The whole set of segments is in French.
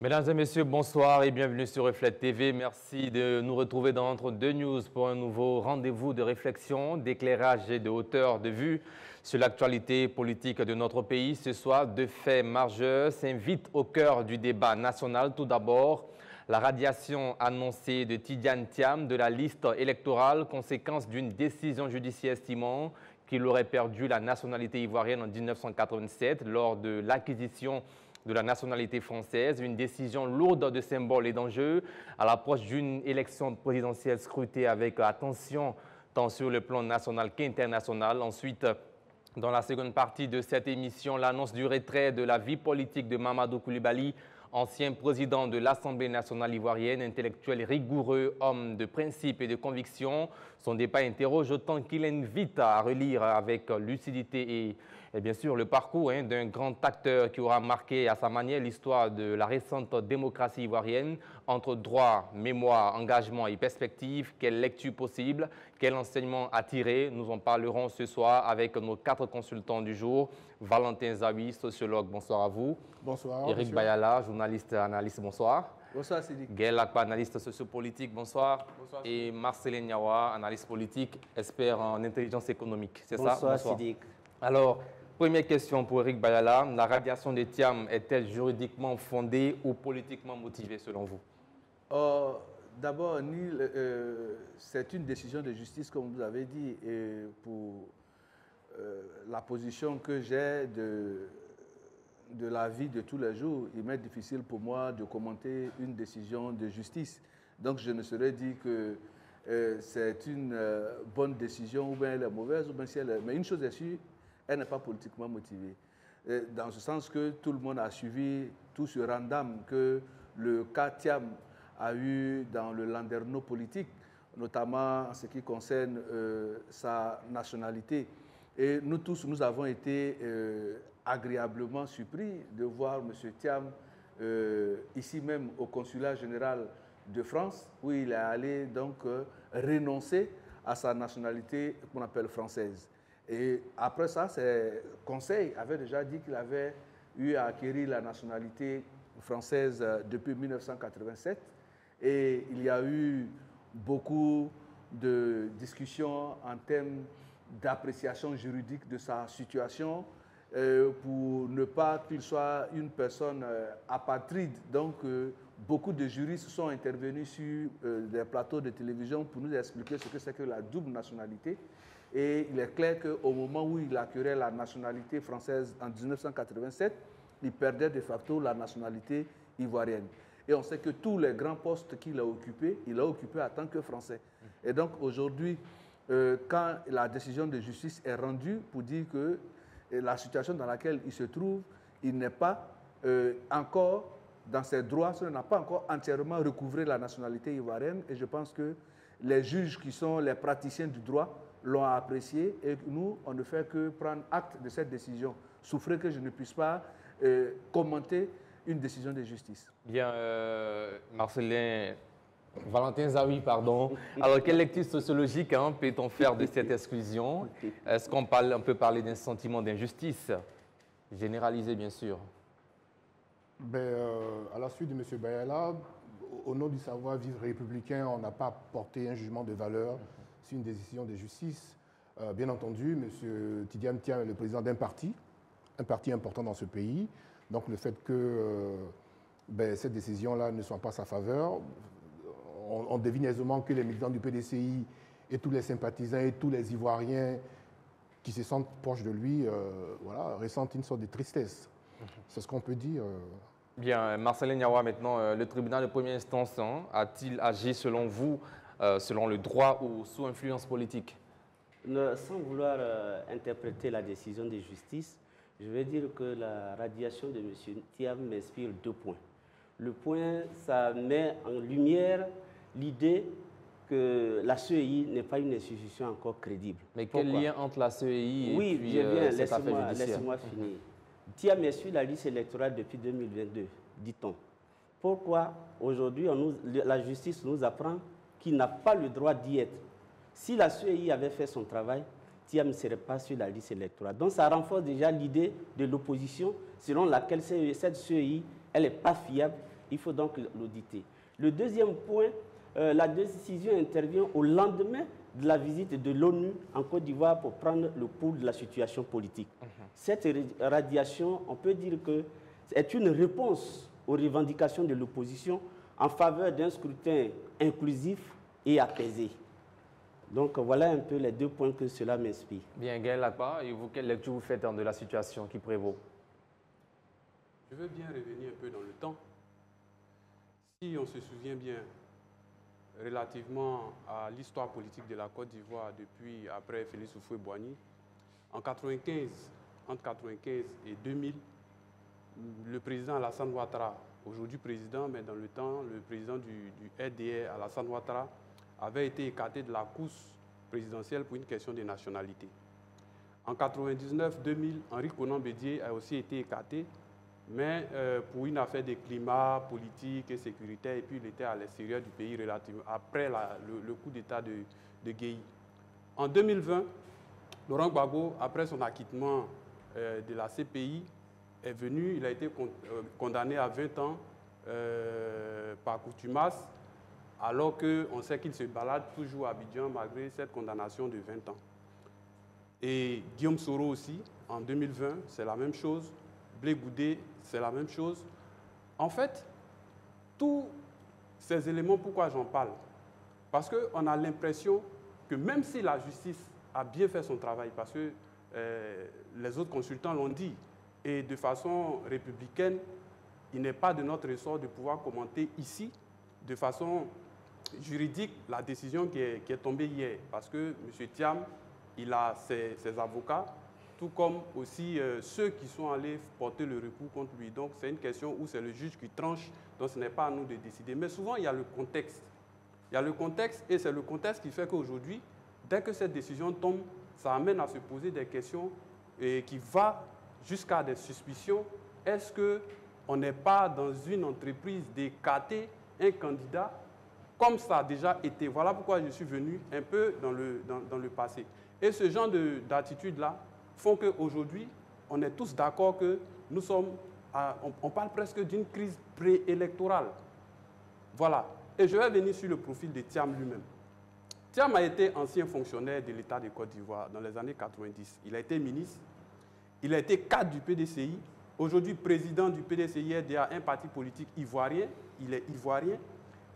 Mesdames et messieurs, bonsoir et bienvenue sur Reflet TV. Merci de nous retrouver dans Entre deux News pour un nouveau rendez-vous de réflexion, d'éclairage et de hauteur de vue sur l'actualité politique de notre pays. Ce soir, deux faits majeurs s'invitent au cœur du débat national. Tout d'abord, la radiation annoncée de Tidiane Thiam de la liste électorale, conséquence d'une décision judiciaire estimant qu'il aurait perdu la nationalité ivoirienne en 1987 lors de l'acquisition de la nationalité française, une décision lourde de symboles et d'enjeux à l'approche d'une élection présidentielle scrutée avec attention tant sur le plan national qu'international. Ensuite, dans la seconde partie de cette émission, l'annonce du retrait de la vie politique de Mamadou Coulibaly, ancien président de l'Assemblée nationale ivoirienne, intellectuel rigoureux, homme de principe et de conviction. Son débat interroge autant qu'il invite à relire avec lucidité et bien sûr le parcours d'un grand acteur qui aura marqué à sa manière l'histoire de la récente démocratie ivoirienne. Entre droit, mémoire, engagement et perspective, quelle lecture possible, quel enseignement à tirer? Nous en parlerons ce soir avec nos 4 consultants du jour. Valentin Zawi, sociologue, bonsoir à vous. Bonsoir. Éric Bayala, journaliste, analyste, bonsoir. Bonsoir Sidik. Gaël Akpa, analyste sociopolitique, bonsoir. Bonsoir. Et Marcelin Niawa, analyste politique, expert en intelligence économique. C'est ça? Bonsoir Sidik. Alors, première question pour Éric Bayala. La radiation de Thiam est-elle juridiquement fondée ou politiquement motivée selon vous? D'abord, c'est une décision de justice, comme vous avez dit, et pour la position que j'ai de la vie de tous les jours, il m'est difficile pour moi de commenter une décision de justice. Donc je ne saurais dire que c'est une bonne décision ou bien elle est mauvaise, ou bien si elle est... Mais une chose est sûre, elle n'est pas politiquement motivée. Dans ce sens que tout le monde a suivi tout ce random que le cas Thiam a eu dans le landerneau politique, notamment en ce qui concerne sa nationalité. Et nous tous, nous avons été agréablement surpris de voir M. Thiam ici même au consulat général de France, où il est allé donc renoncer à sa nationalité qu'on appelle française. Et après ça, le Conseil avait déjà dit qu'il avait eu à acquérir la nationalité française depuis 1987. Et il y a eu beaucoup de discussions en termes d'appréciation juridique de sa situation pour ne pas qu'il soit une personne apatride. Donc, beaucoup de juristes sont intervenus sur des plateaux de télévision pour nous expliquer ce que c'est que la double nationalité. Et il est clair qu'au moment où il acquérait la nationalité française en 1987, il perdait de facto la nationalité ivoirienne. Et on sait que tous les grands postes qu'il a occupés, il a occupé en tant que Français. Et donc aujourd'hui, quand la décision de justice est rendue pour dire que la situation dans laquelle il se trouve, il n'est pas encore dans ses droits, il n'a pas encore entièrement recouvré la nationalité ivoirienne. Et je pense que les juges qui sont les praticiens du droit l'ont apprécié et nous, on ne fait que prendre acte de cette décision. Souffrez que je ne puisse pas commenter une décision de justice. Bien, Marcelin, Valentin Zawi, pardon. Alors, quelle lecture sociologique peut-on faire de cette exclusion? Est-ce qu'on peut parler d'un sentiment d'injustice généralisé, bien sûr? À la suite de M. Bayala, au nom du savoir-vivre républicain, on n'a pas porté un jugement de valeur sur une décision de justice. Bien entendu, M. Tidiane Thiam est le président d'un parti important dans ce pays. Donc le fait que cette décision-là ne soit pas sa faveur, on devine aisément que les militants du PDCI et tous les sympathisants et tous les Ivoiriens qui se sentent proches de lui ressentent une sorte de tristesse. C'est ce qu'on peut dire. Bien, Marcelin Niawa, maintenant, le tribunal de première instance a-t-il agi selon vous, selon le droit ou sous influence politique? Sans vouloir interpréter la décision de justice, je vais dire que la radiation de M. Thiam m'inspire 2 points. Le point, ça met en lumière l'idée que la CEI n'est pas une institution encore crédible. Mais quel lien entre la CEI et puis cette affaire judiciaire? Laissez-moi finir. Thiam est sur la liste électorale depuis 2022, dit-on. Pourquoi aujourd'hui la justice nous apprend qu'il n'a pas le droit d'y être? Si la CEI avait fait son travail, Thiam ne serait pas sur la liste électorale. Donc ça renforce déjà l'idée de l'opposition selon laquelle cette CEI, elle n'est pas fiable Il faut donc l'auditer. Le deuxième point, la décision intervient au lendemain de la visite de l'ONU en Côte d'Ivoire pour prendre le pouls de la situation politique. Cette radiation, on peut dire que est une réponse aux revendications de l'opposition en faveur d'un scrutin inclusif et apaisé. Donc voilà un peu les deux points que cela m'inspire. Bien, Gaël Akpa, et vous, quelle lecture vous faites de la situation qui prévaut? Je veux bien revenir un peu dans le temps. Si on se souvient bien, relativement à l'histoire politique de la Côte d'Ivoire depuis après Félix Houphouët-Boigny, en 95, entre 1995 et 2000, le président Alassane Ouattara, aujourd'hui président, mais dans le temps, le président du RDR, Alassane Ouattara, avait été écarté de la course présidentielle pour une question de nationalité. En 1999-2000, Henri Konan Bédié a aussi été écarté, mais pour une affaire de climat, politique et sécuritaire, et puis il était à l'extérieur du pays relativement après le coup d'État de Guéhi. En 2020, Laurent Gbagbo, après son acquittement de la CPI, est venu, il a été condamné à 20 ans par contumace, alors qu'on sait qu'il se balade toujours à Abidjan malgré cette condamnation de 20 ans. Et Guillaume Soro aussi, en 2020, c'est la même chose. Blé Goudé, c'est la même chose. En fait, tous ces éléments, pourquoi j'en parle? Parce qu'on a l'impression que même si la justice a bien fait son travail, parce que les autres consultants l'ont dit, et de façon républicaine, il n'est pas de notre ressort de pouvoir commenter ici, de façon juridique, la décision qui est tombée hier. Parce que M. Thiam, il a ses avocats, tout comme aussi ceux qui sont allés porter le recours contre lui. Donc c'est une question où c'est le juge qui tranche, donc ce n'est pas à nous de décider. Mais souvent, il y a le contexte. Il y a le contexte, et c'est le contexte qui fait qu'aujourd'hui, dès que cette décision tombe, ça amène à se poser des questions et qui va jusqu'à des suspicions. Est-ce qu'on n'est pas dans une entreprise d'écarter un candidat comme ça a déjà été? Voilà pourquoi je suis venu un peu dans le passé. Et ce genre d'attitude-là font qu'aujourd'hui, on est tous d'accord que nous sommes, on parle presque d'une crise préélectorale. Voilà. Et je vais venir sur le profil de Thiam lui-même. Thiam a été ancien fonctionnaire de l'État de Côte d'Ivoire dans les années 90. Il a été ministre, il a été cadre du PDCI, aujourd'hui président du PDCI-RDA, un parti politique ivoirien, il est ivoirien,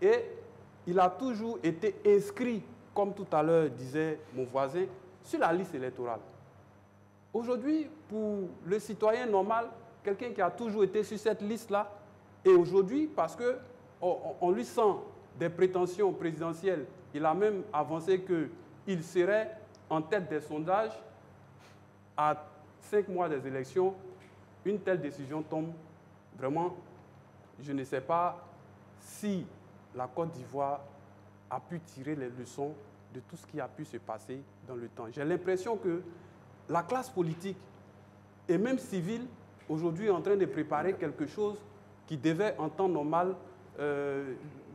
et il a toujours été inscrit, comme tout à l'heure disait mon voisin, sur la liste électorale. Aujourd'hui, pour le citoyen normal, quelqu'un qui a toujours été sur cette liste-là, et aujourd'hui, parce qu'on lui sent des prétentions présidentielles, il a même avancé qu'il serait en tête des sondages à 5 mois des élections. Une telle décision tombe. Vraiment, je ne sais pas si la Côte d'Ivoire a pu tirer les leçons de tout ce qui a pu se passer dans le temps. J'ai l'impression que la classe politique et même civile, aujourd'hui, est en train de préparer quelque chose qui devait, en temps normal,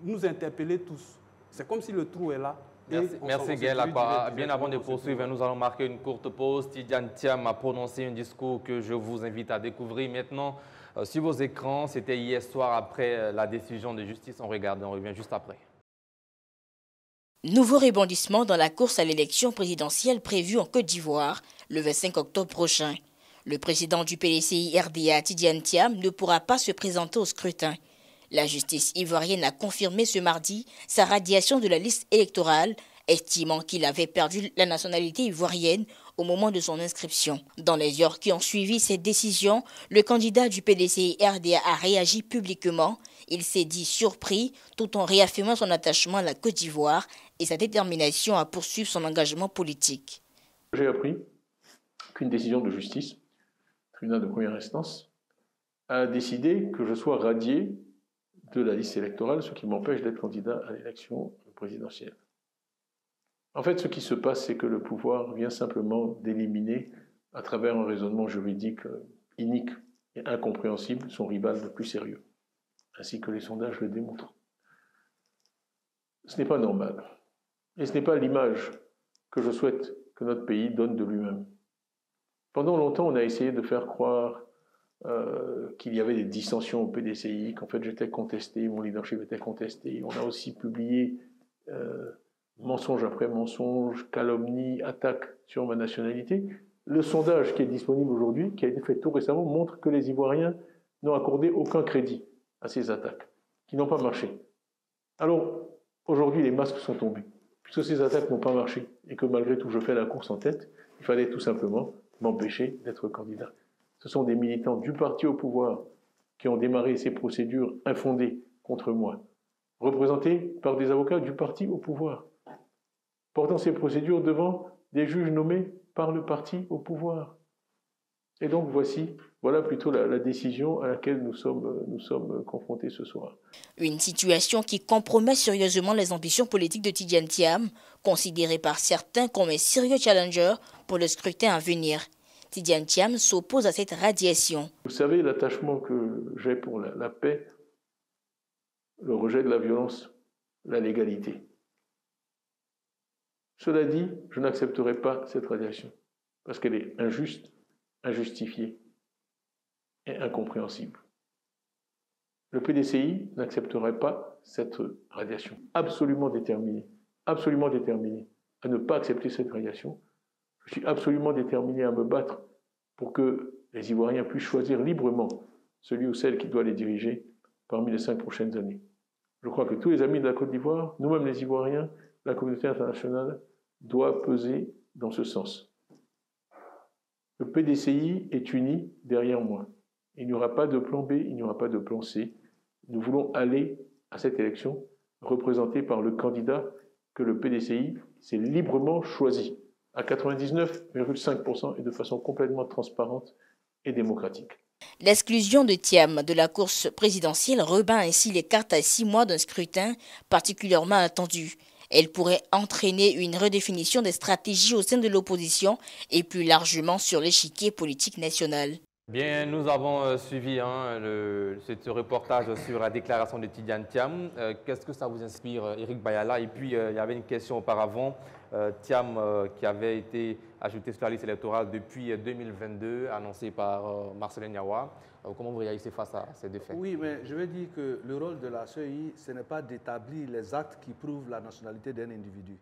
nous interpeller tous. C'est comme si le trou est là. Merci Gaël Akpa. Bien avant de poursuivre, nous allons marquer une courte pause. Tidjane Thiam a prononcé un discours que je vous invite à découvrir maintenant sur vos écrans. C'était hier soir après la décision de justice. On regarde, on revient juste après. Nouveau rebondissement dans la course à l'élection présidentielle prévue en Côte d'Ivoire le 25 octobre prochain. Le président du PDCI-RDA, Tidjane Thiam, ne pourra pas se présenter au scrutin. La justice ivoirienne a confirmé ce mardi sa radiation de la liste électorale, estimant qu'il avait perdu la nationalité ivoirienne au moment de son inscription. Dans les heures qui ont suivi cette décision, le candidat du PDCI-RDA a réagi publiquement. Il s'est dit surpris tout en réaffirmant son attachement à la Côte d'Ivoire et sa détermination à poursuivre son engagement politique. J'ai appris qu'une décision de justice, tribunal de première instance, a décidé que je sois radié de la liste électorale, ce qui m'empêche d'être candidat à l'élection présidentielle. En fait, ce qui se passe, c'est que le pouvoir vient simplement d'éliminer, à travers un raisonnement juridique inique et incompréhensible, son rival le plus sérieux, ainsi que les sondages le démontrent. Ce n'est pas normal. Et ce n'est pas l'image que je souhaite que notre pays donne de lui-même. Pendant longtemps, on a essayé de faire croire qu'il y avait des dissensions au PDCI, qu'en fait j'étais contesté, mon leadership était contesté. On a aussi publié mensonge après mensonge, calomnie, attaque sur ma nationalité. Le sondage qui est disponible aujourd'hui, qui a été fait tout récemment, montre que les Ivoiriens n'ont accordé aucun crédit à ces attaques, qui n'ont pas marché. Alors, aujourd'hui, les masques sont tombés. Puisque ces attaques n'ont pas marché et que malgré tout, je fais la course en tête, il fallait tout simplement m'empêcher d'être candidat. Ce sont des militants du parti au pouvoir qui ont démarré ces procédures infondées contre moi, représentés par des avocats du parti au pouvoir, portant ces procédures devant des juges nommés par le parti au pouvoir. Et donc voilà plutôt la décision à laquelle nous sommes confrontés ce soir. Une situation qui compromet sérieusement les ambitions politiques de Tidiane Thiam, considéré par certains comme un sérieux challenger pour le scrutin à venir. Tidiane Thiam s'oppose à cette radiation. Vous savez l'attachement que j'ai pour la paix, le rejet de la violence, la légalité. Cela dit, je n'accepterai pas cette radiation parce qu'elle est injuste, injustifiée et incompréhensible. Le PDCI n'accepterait pas cette radiation. Absolument déterminé à ne pas accepter cette radiation. Je suis absolument déterminé à me battre pour que les Ivoiriens puissent choisir librement celui ou celle qui doit les diriger parmi les 5 prochaines années. Je crois que tous les amis de la Côte d'Ivoire, nous-mêmes les Ivoiriens, la communauté internationale, doit peser dans ce sens. Le PDCI est uni derrière moi. Il n'y aura pas de plan B, il n'y aura pas de plan C. Nous voulons aller à cette élection représentée par le candidat que le PDCI s'est librement choisi, à 99,5% et de façon complètement transparente et démocratique. L'exclusion de Thiam de la course présidentielle rebat ainsi les cartes à 6 mois d'un scrutin particulièrement attendu. Elle pourrait entraîner une redéfinition des stratégies au sein de l'opposition et plus largement sur l'échiquier politique national. Bien, nous avons suivi ce reportage sur la déclaration de Tidiane Thiam. Qu'est-ce que ça vous inspire, Eric Bayala? Et puis, il y avait une question auparavant. Thiam, qui avait été ajouté sur la liste électorale depuis 2022, annoncé par Marcelin Yawa. Comment vous réagissez face à ces deux faits? Oui, mais je veux dire que le rôle de la CEI, ce n'est pas d'établir les actes qui prouvent la nationalité d'un individu.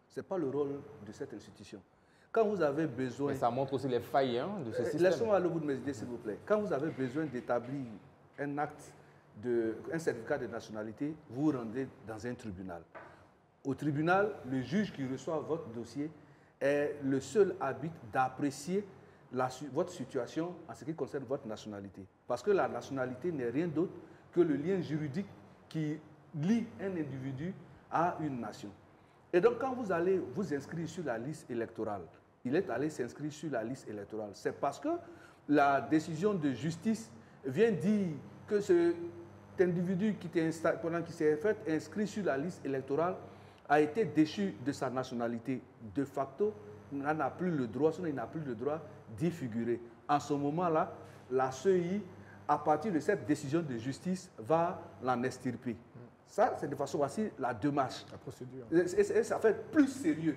Ce n'est pas le rôle de cette institution. Quand vous avez besoin... Mais ça montre aussi les failles de ce système. Laissez-moi aller au bout de mes idées, s'il vous plaît. Quand vous avez besoin d'établir un acte, un certificat de nationalité, vous vous rendez dans un tribunal. Au tribunal, le juge qui reçoit votre dossier est le seul arbitre d'apprécier votre situation en ce qui concerne votre nationalité. Parce que la nationalité n'est rien d'autre que le lien juridique qui lie un individu à une nation. Et donc, quand vous allez vous inscrire sur la liste électorale, il est allé s'inscrire sur la liste électorale. C'est parce que la décision de justice vient dire que cet individu qui s'est fait inscrit sur la liste électorale a été déchu de sa nationalité. De facto, il n'a plus le droit, sinon il n'a plus le droit d'y figurer. En ce moment-là, la CEI, à partir de cette décision de justice, va l'en extirper. Ça, c'est de façon, voici la démarche. La procédure. Et ça fait plus sérieux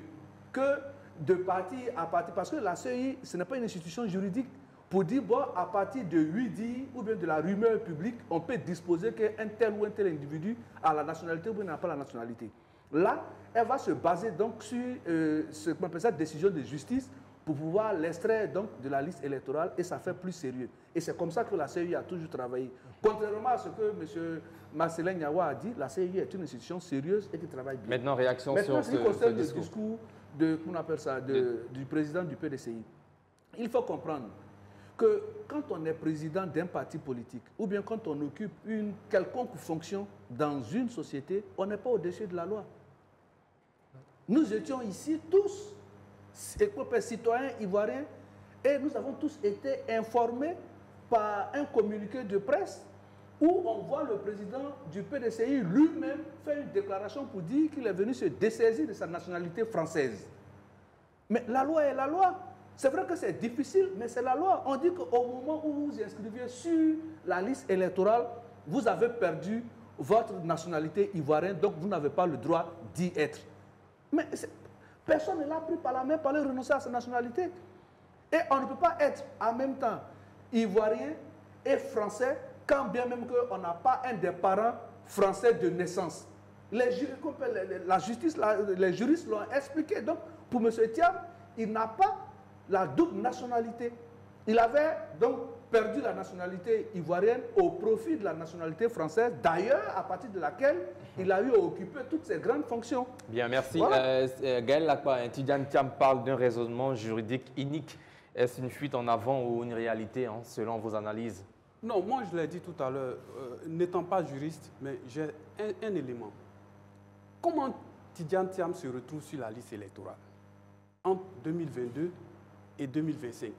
que de partir à partir... Parce que la CEI, ce n'est pas une institution juridique pour dire, bon, à partir de 8 dits ou bien de la rumeur publique, on peut disposer qu'un tel ou un tel individu a la nationalité ou bien n'a pas la nationalité. Là, elle va se baser donc sur ce qu'on appelle cette décision de justice pour pouvoir l'extraire donc de la liste électorale et ça fait plus sérieux. Et c'est comme ça que la CEI a toujours travaillé. Contrairement à ce que M. Marcelin Yawa a dit, la CEI est une institution sérieuse et qui travaille bien. Maintenant, réaction sur ce discours du président du PDCI. Il faut comprendre que quand on est président d'un parti politique ou bien quand on occupe une quelconque fonction dans une société, on n'est pas au-dessus de la loi. Nous étions ici tous citoyens ivoiriens et nous avons tous été informés par un communiqué de presse où on voit le président du PDCI lui-même faire une déclaration pour dire qu'il est venu se dessaisir de sa nationalité française. Mais la loi est la loi. C'est vrai que c'est difficile, mais c'est la loi. On dit qu'au moment où vous vous inscrivez sur la liste électorale, vous avez perdu votre nationalité ivoirienne, donc vous n'avez pas le droit d'y être. Mais personne ne l'a pris par la main pour aller renoncer à sa nationalité. Et on ne peut pas être en même temps ivoirien est français, quand bien même qu'on n'a pas un des parents français de naissance. La justice, les juristes l'ont expliqué. Donc, pour M. Thiam, il n'a pas la double nationalité. Il avait donc perdu la nationalité ivoirienne au profit de la nationalité française, d'ailleurs, à partir de laquelle il a eu à occuper toutes ces grandes fonctions. Bien, merci. Voilà. Gaël Lakpa, Tidjane Thiam parle d'un raisonnement juridique unique. Est-ce une fuite en avant ou une réalité, hein, selon vos analyses? Non, moi je l'ai dit tout à l'heure, n'étant pas juriste, mais j'ai un élément. Comment Tidjane Thiam se retrouve sur la liste électorale entre 2022 et 2025?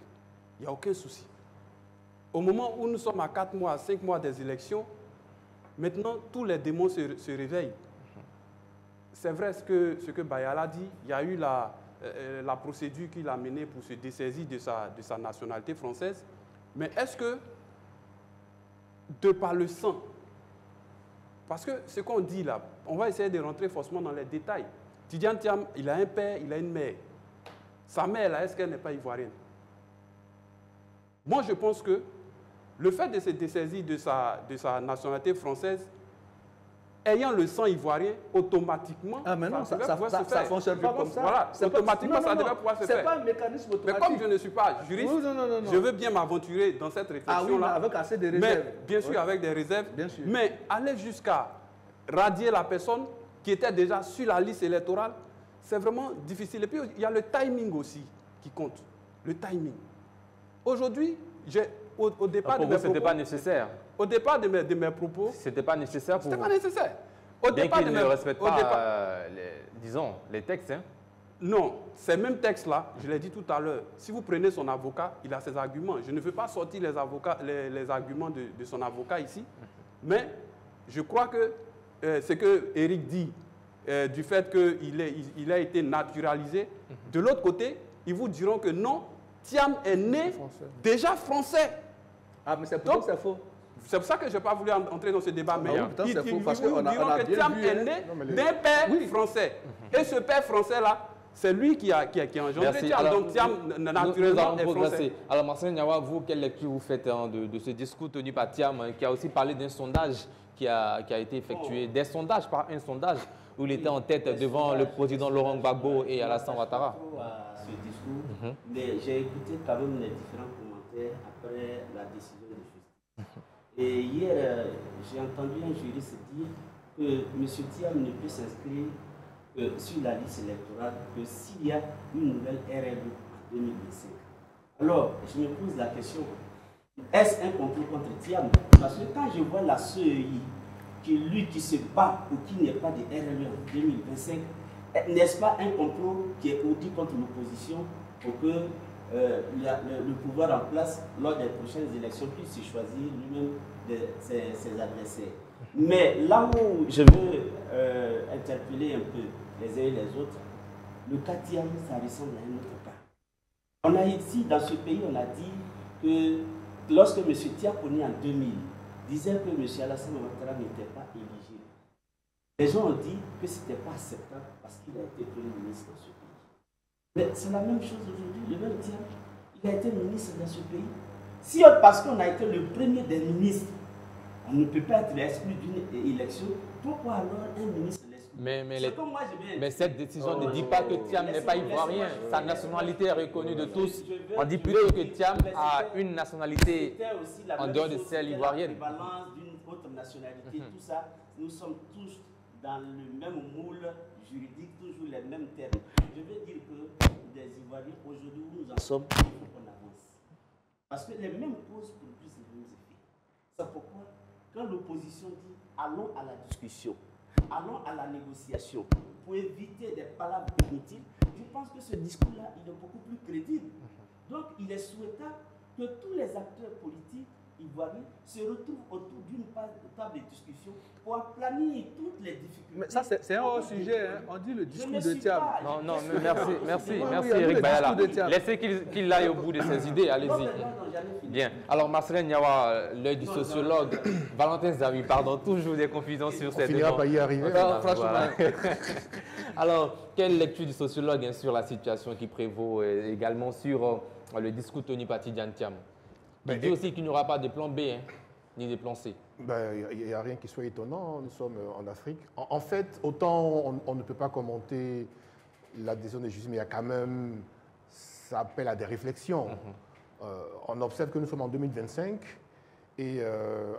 Il n'y a aucun souci. Au moment où nous sommes à 4 mois, à 5 mois des élections, maintenant tous les démons se réveillent. C'est vrai ce que Bayala dit, il y a eu la procédure qu'il a menée pour se dessaisir de sa nationalité française, mais est-ce que, de par le sang, parce que ce qu'on dit là, on va essayer de rentrer forcément dans les détails. Tidjane Thiam, il a un père, il a une mère. Sa mère, là, est-ce qu'elle n'est pas ivoirienne? Moi, je pense que le fait de se dessaisir de sa nationalité française, ayant le sang ivoirien, automatiquement, ça ne fonctionne pas comme ça. Voilà, automatiquement, ça devrait pouvoir se faire. Ce n'est pas un mécanisme automatique. Mais comme je ne suis pas juriste, je veux bien m'aventurer dans cette réflexion-là. Avec assez de réserves. Mais, bien sûr, avec des réserves. Bien sûr. Mais aller jusqu'à radier la personne qui était déjà sur la liste électorale, c'est vraiment difficile. Et puis, il y a le timing aussi qui compte. Le timing. Aujourd'hui, au départ pour de mes vous, ce n'était propos, pas nécessaire. Au départ de mes propos, ce n'était pas nécessaire pour vous. C'était pas nécessaire. Bien qu'il ne respecte pas, disons, les textes. Hein. Non, ces mêmes textes-là, je l'ai dit tout à l'heure, si vous prenez son avocat, il a ses arguments. Je ne veux pas sortir les arguments de son avocat ici, mais je crois que ce que Eric dit, du fait qu'il a été naturalisé, de l'autre côté, ils vous diront que non, Thiam est né déjà français. Ah, mais c'est pour ça que c'est faux. C'est pour ça que je n'ai pas voulu entrer dans ce débat. Mais ils diront que Thiam est né d'un père français. Et ce père français-là, c'est lui qui a engendré Thiam. Alors, donc Thiam, naturellement, est français. Alors, Marcel Niawa, vous, quelle lecture vous faites de ce discours tenu par Thiam, qui a aussi parlé d'un sondage qui a été effectué, des sondages, par un sondage, où il était en tête devant le président Laurent Gbagbo et Alassane Ouattara. Ce discours, mais j'ai écouté quand même les différents commentaires après la décision de justice. Et hier, j'ai entendu un juriste dire que M. Thiam ne peut s'inscrire sur la liste électorale que s'il y a une nouvelle RLU en 2025. Alors, je me pose la question, est-ce un complot contre Thiam? Parce que quand je vois la CEI, lui qui se bat pour qu'il n'y ait pas de RLU en 2025, n'est-ce pas un complot qui est audit contre l'opposition pour que le pouvoir en place, lors des prochaines élections, puisse se choisir lui-même ses adversaires? Mais là où je veux interpeller un peu les uns et les autres, le cas Thiam, ça ressemble à un autre cas. On a ici, dans ce pays, on a dit que lorsque M. Thiam est en 2000, disait que M. Alassane Ouattara n'était pas éligible. Les gens ont dit que ce n'était pas acceptable parce qu'il a été Premier ministre dans ce pays. Mais c'est la même chose aujourd'hui. Le même Thiam, il a été ministre dans ce pays. Si parce qu'on a été le premier des ministres, on ne peut pas être exclu d'une élection, pourquoi alors un ministre l'exclut? Mais cette décision ne dit pas que Thiam n'est pas ivoirien. Sa nationalité est reconnue de tous. On dit plutôt que Thiam a une nationalité en dehors de celle ivoirienne. La balance d'une autre nationalité, tout ça, nous sommes tous dans le même moule juridique, toujours les mêmes termes. Je veux dire que des Ivoiriens, aujourd'hui où nous en sommes, il faut qu'on avance. Parce que les mêmes causes produisent les mêmes effets. C'est pourquoi, quand l'opposition dit allons à la discussion, allons à la négociation, pour éviter des palabres inutiles, je pense que ce discours-là, il est beaucoup plus crédible. Donc, il est souhaitable que tous les acteurs politiques ivoiriens se retrouvent autour d'une table de discussion pour aplanir toutes les difficultés. Mais ça, c'est un hors sujet. Hein. On dit le discours de Thiam. Non, merci Eric Bayala. Laissez qu'il aille au bout de ses idées, allez-y. Bien. Alors, Marcel Niawa, l'œil du sociologue, Valentin Zawi, pardon, toujours des confusions sur ces débats. On finira par y arriver. Alors, quelle lecture du sociologue sur la situation qui prévaut également sur le discours tenu par Tidjane Thiam? Il dit aussi qu'il n'y aura pas de plan B, hein, ni de plan C. Il n'y a rien qui soit étonnant, nous sommes en Afrique. En fait, autant on ne peut pas commenter l'adhésion des justices, mais il y a quand même, ça appelle à des réflexions. On observe que nous sommes en 2025, et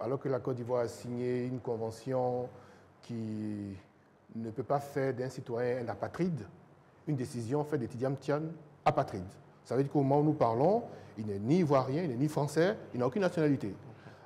alors que la Côte d'Ivoire a signé une convention qui ne peut pas faire d'un citoyen un apatride, une décision faite de Tidiane Tiam apatride. Ça veut dire qu'au moment où nous parlons, il n'est ni ivoirien, il n'est ni français, il n'a aucune nationalité.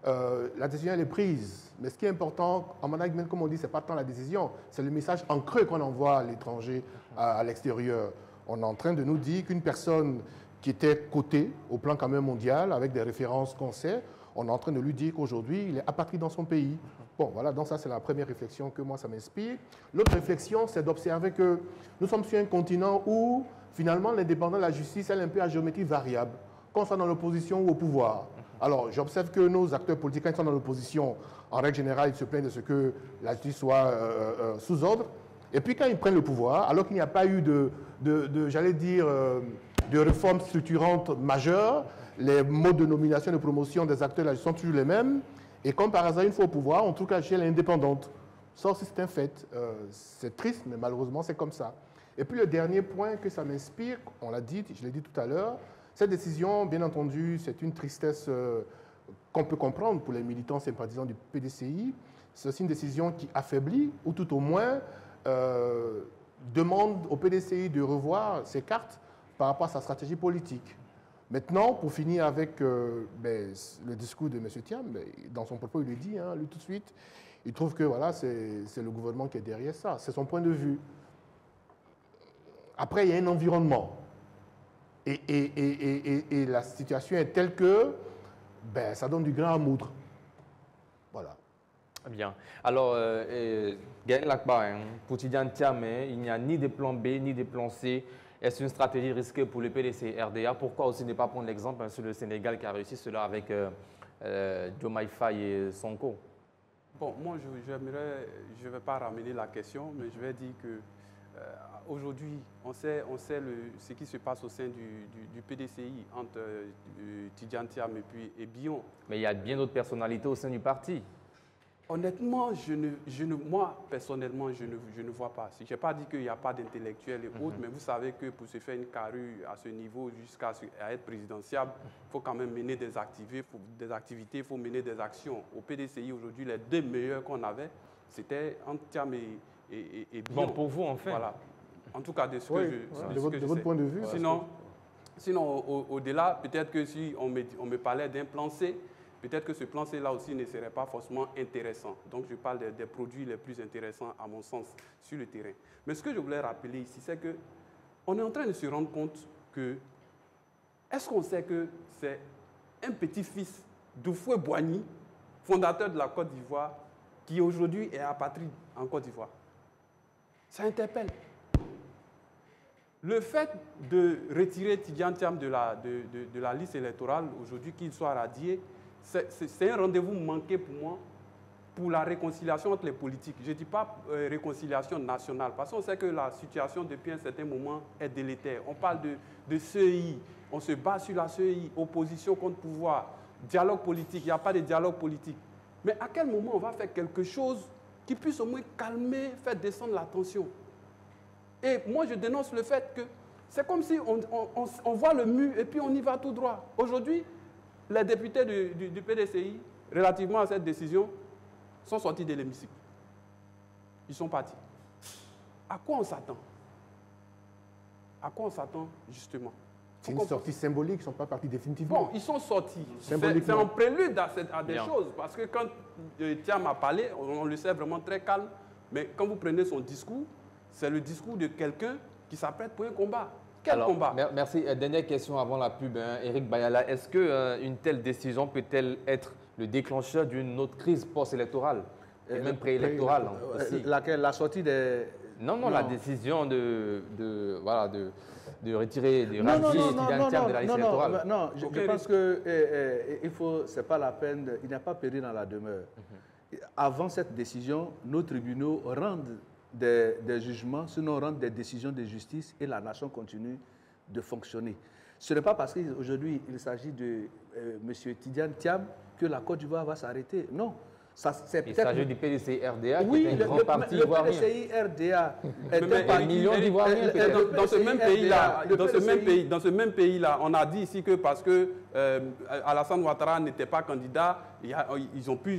La décision elle est prise, mais ce qui est important, en management, comme on dit, ce n'est pas tant la décision, c'est le message en creux qu'on envoie à l'étranger, à l'extérieur. On est en train de nous dire qu'une personne qui était cotée au plan quand même mondial, avec des références qu'on sait, on est en train de lui dire qu'aujourd'hui, il est apatride dans son pays. Bon, voilà, donc ça, c'est la première réflexion que moi, ça m'inspire. L'autre réflexion, c'est d'observer que nous sommes sur un continent où, finalement, l'indépendance de la justice, elle est un peu à géométrie variable, qu'on soit dans l'opposition ou au pouvoir. Alors, j'observe que nos acteurs politiques, quand ils sont dans l'opposition, en règle générale, ils se plaignent de ce que la justice soit sous ordre. Et puis, quand ils prennent le pouvoir, alors qu'il n'y a pas eu j'allais dire, de réformes structurantes majeures, les modes de nomination et de promotion des acteurs là, sont toujours les mêmes. Et comme par hasard, une fois au pouvoir, on trouve que la justice est indépendante. Ça aussi, c'est un fait. C'est triste, mais malheureusement, c'est comme ça. Et puis, le dernier point que ça m'inspire, on l'a dit, je l'ai dit tout à l'heure, cette décision, bien entendu, c'est une tristesse qu'on peut comprendre pour les militants sympathisants du PDCI. C'est aussi une décision qui affaiblit, ou tout au moins demande au PDCI de revoir ses cartes par rapport à sa stratégie politique. Maintenant, pour finir avec le discours de M. Thiam, dans son propos, il le dit, lui tout de suite, il trouve que voilà, c'est le gouvernement qui est derrière ça. C'est son point de vue. Après, il y a un environnement. Et la situation est telle que ça donne du grain à moudre. Voilà. Bien. Alors, Gaël Lakba, pour Tidiane Thiam, il n'y a ni de plan B, ni de plan C. Est-ce une stratégie risquée pour le PDC RDA? Pourquoi aussi ne pas prendre l'exemple sur le Sénégal qui a réussi cela avec Diomaye Faye et Sonko? Bon, moi, je ne vais pas ramener la question, mais je vais dire que aujourd'hui, on sait ce qui se passe au sein du PDCI entre Tidiane Thiam et Bion. Mais il y a bien d'autres personnalités au sein du parti. Honnêtement, moi, personnellement, je ne vois pas. Je n'ai pas dit qu'il n'y a pas d'intellectuels et autres, mais vous savez que pour se faire une carrure à ce niveau, jusqu'à être présidentiable, il faut quand même mener des activités, il faut mener des actions. Au PDCI, aujourd'hui, les deux meilleurs qu'on avait, c'était entre Thiam et Bion. Bon, pour vous, enfin. Voilà. En tout cas, de ce oui, que de votre point de vue. Sinon au-delà, peut-être que si on me parlait d'un plan C, peut-être que ce plan C-là aussi ne serait pas forcément intéressant. Donc, je parle des produits les plus intéressants, à mon sens, sur le terrain. Mais ce que je voulais rappeler ici, c'est qu'on est en train de se rendre compte que, est-ce qu'on sait que c'est un petit-fils d'Houphouët-Boigny, fondateur de la Côte d'Ivoire, qui aujourd'hui est apatride en Côte d'Ivoire? Ça interpelle. Le fait de retirer Tidiane Thiam de la liste électorale, aujourd'hui qu'il soit radié, c'est un rendez-vous manqué pour moi pour la réconciliation entre les politiques. Je ne dis pas réconciliation nationale, parce qu'on sait que la situation depuis un certain moment est délétère. On parle de CEI, on se bat sur la CEI, opposition contre pouvoir, dialogue politique, il n'y a pas de dialogue politique. Mais à quel moment on va faire quelque chose qui puisse au moins calmer, faire descendre la tension? Et moi, je dénonce le fait que c'est comme si on voit le mur et puis on y va tout droit. Aujourd'hui, les députés du PDCI, relativement à cette décision, sont sortis de l'hémicycle. Ils sont partis. À quoi on s'attend? À quoi on s'attend, justement? C'est une sortie symbolique, ils ne sont pas partis définitivement. Bon, ils sont sortis. Symboliquement. C'est en prélude à des choses. Parce que quand Thiam a parlé, on le sait vraiment très calme. Mais quand vous prenez son discours, c'est le discours de quelqu'un qui s'apprête pour un combat. Quel combat? Merci. Dernière question avant la pub, Éric Bayala. Est-ce qu'une telle décision peut-elle être le déclencheur d'une autre crise post-électorale et même préélectorale aussi? Laquelle? La sortie des... Non, la décision de retirer, de radier Tidiane Thiam de la liste électorale. Non, je pense que c'est pas la peine, il n'y a pas péril dans la demeure. Avant cette décision, nos tribunaux rendent des jugements, sinon rendent des décisions de justice et la nation continue de fonctionner. Ce n'est pas parce qu'aujourd'hui il s'agit de M. Tidiane Thiam que la Côte d'Ivoire va s'arrêter. Non. Il s'agit du PDCI-RDA oui, qui est un grand parti ivoirien. Le PDCI-RDA est un million d'Ivoiriens. Dans ce même pays-là, on a dit ici que parce que Alassane Ouattara n'était pas candidat,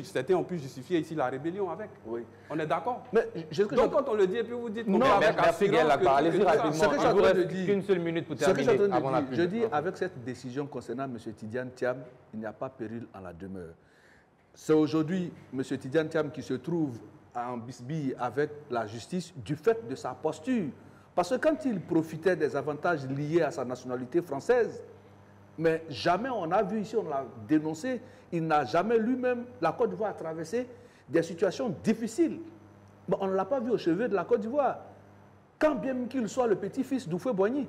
certains ont pu justifier ici la rébellion avec. Oui. On est d'accord. Donc quand on le dit, et puis vous dites... Non, merci Gaël Akpa. Allez-y rapidement. Il vous reste qu'une seule minute pour terminer avant la pub. Je dis, avec cette décision concernant M. Tidiane Thiam, il n'y a pas péril en la demeure. C'est aujourd'hui M. Tidiane Thiam qui se trouve en bisbille avec la justice du fait de sa posture. Parce que quand il profitait des avantages liés à sa nationalité française, mais jamais on a vu ici, on l'a dénoncé, il n'a jamais lui-même, la Côte d'Ivoire, traversé des situations difficiles. Mais on ne l'a pas vu au chevet de la Côte d'Ivoire. Quand bien qu'il soit le petit-fils d'Houphouët-Boigny.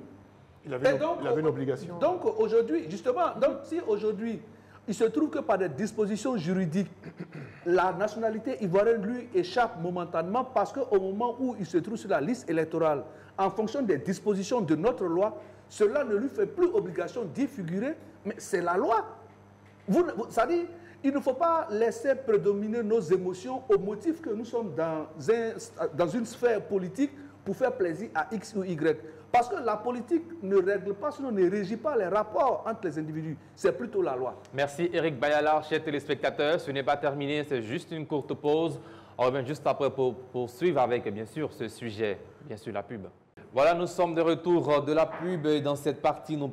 Il avait une obligation. Donc aujourd'hui, justement, si aujourd'hui, il se trouve que par des dispositions juridiques, la nationalité ivoirienne lui échappe momentanément parce qu'au moment où il se trouve sur la liste électorale, en fonction des dispositions de notre loi, cela ne lui fait plus obligation d'y figurer, mais c'est la loi. C'est-à-dire, il ne faut pas laisser prédominer nos émotions au motif que nous sommes dans une sphère politique pour faire plaisir à X ou Y. Parce que la politique ne règle pas, sinon ne régit pas les rapports entre les individus. C'est plutôt la loi. Merci Eric Bayala, chers téléspectateurs. Ce n'est pas terminé, c'est juste une courte pause. On revient juste après pour poursuivre avec, bien sûr, ce sujet, bien sûr, la pub. Voilà, nous sommes de retour de la pub. Et dans cette partie, nous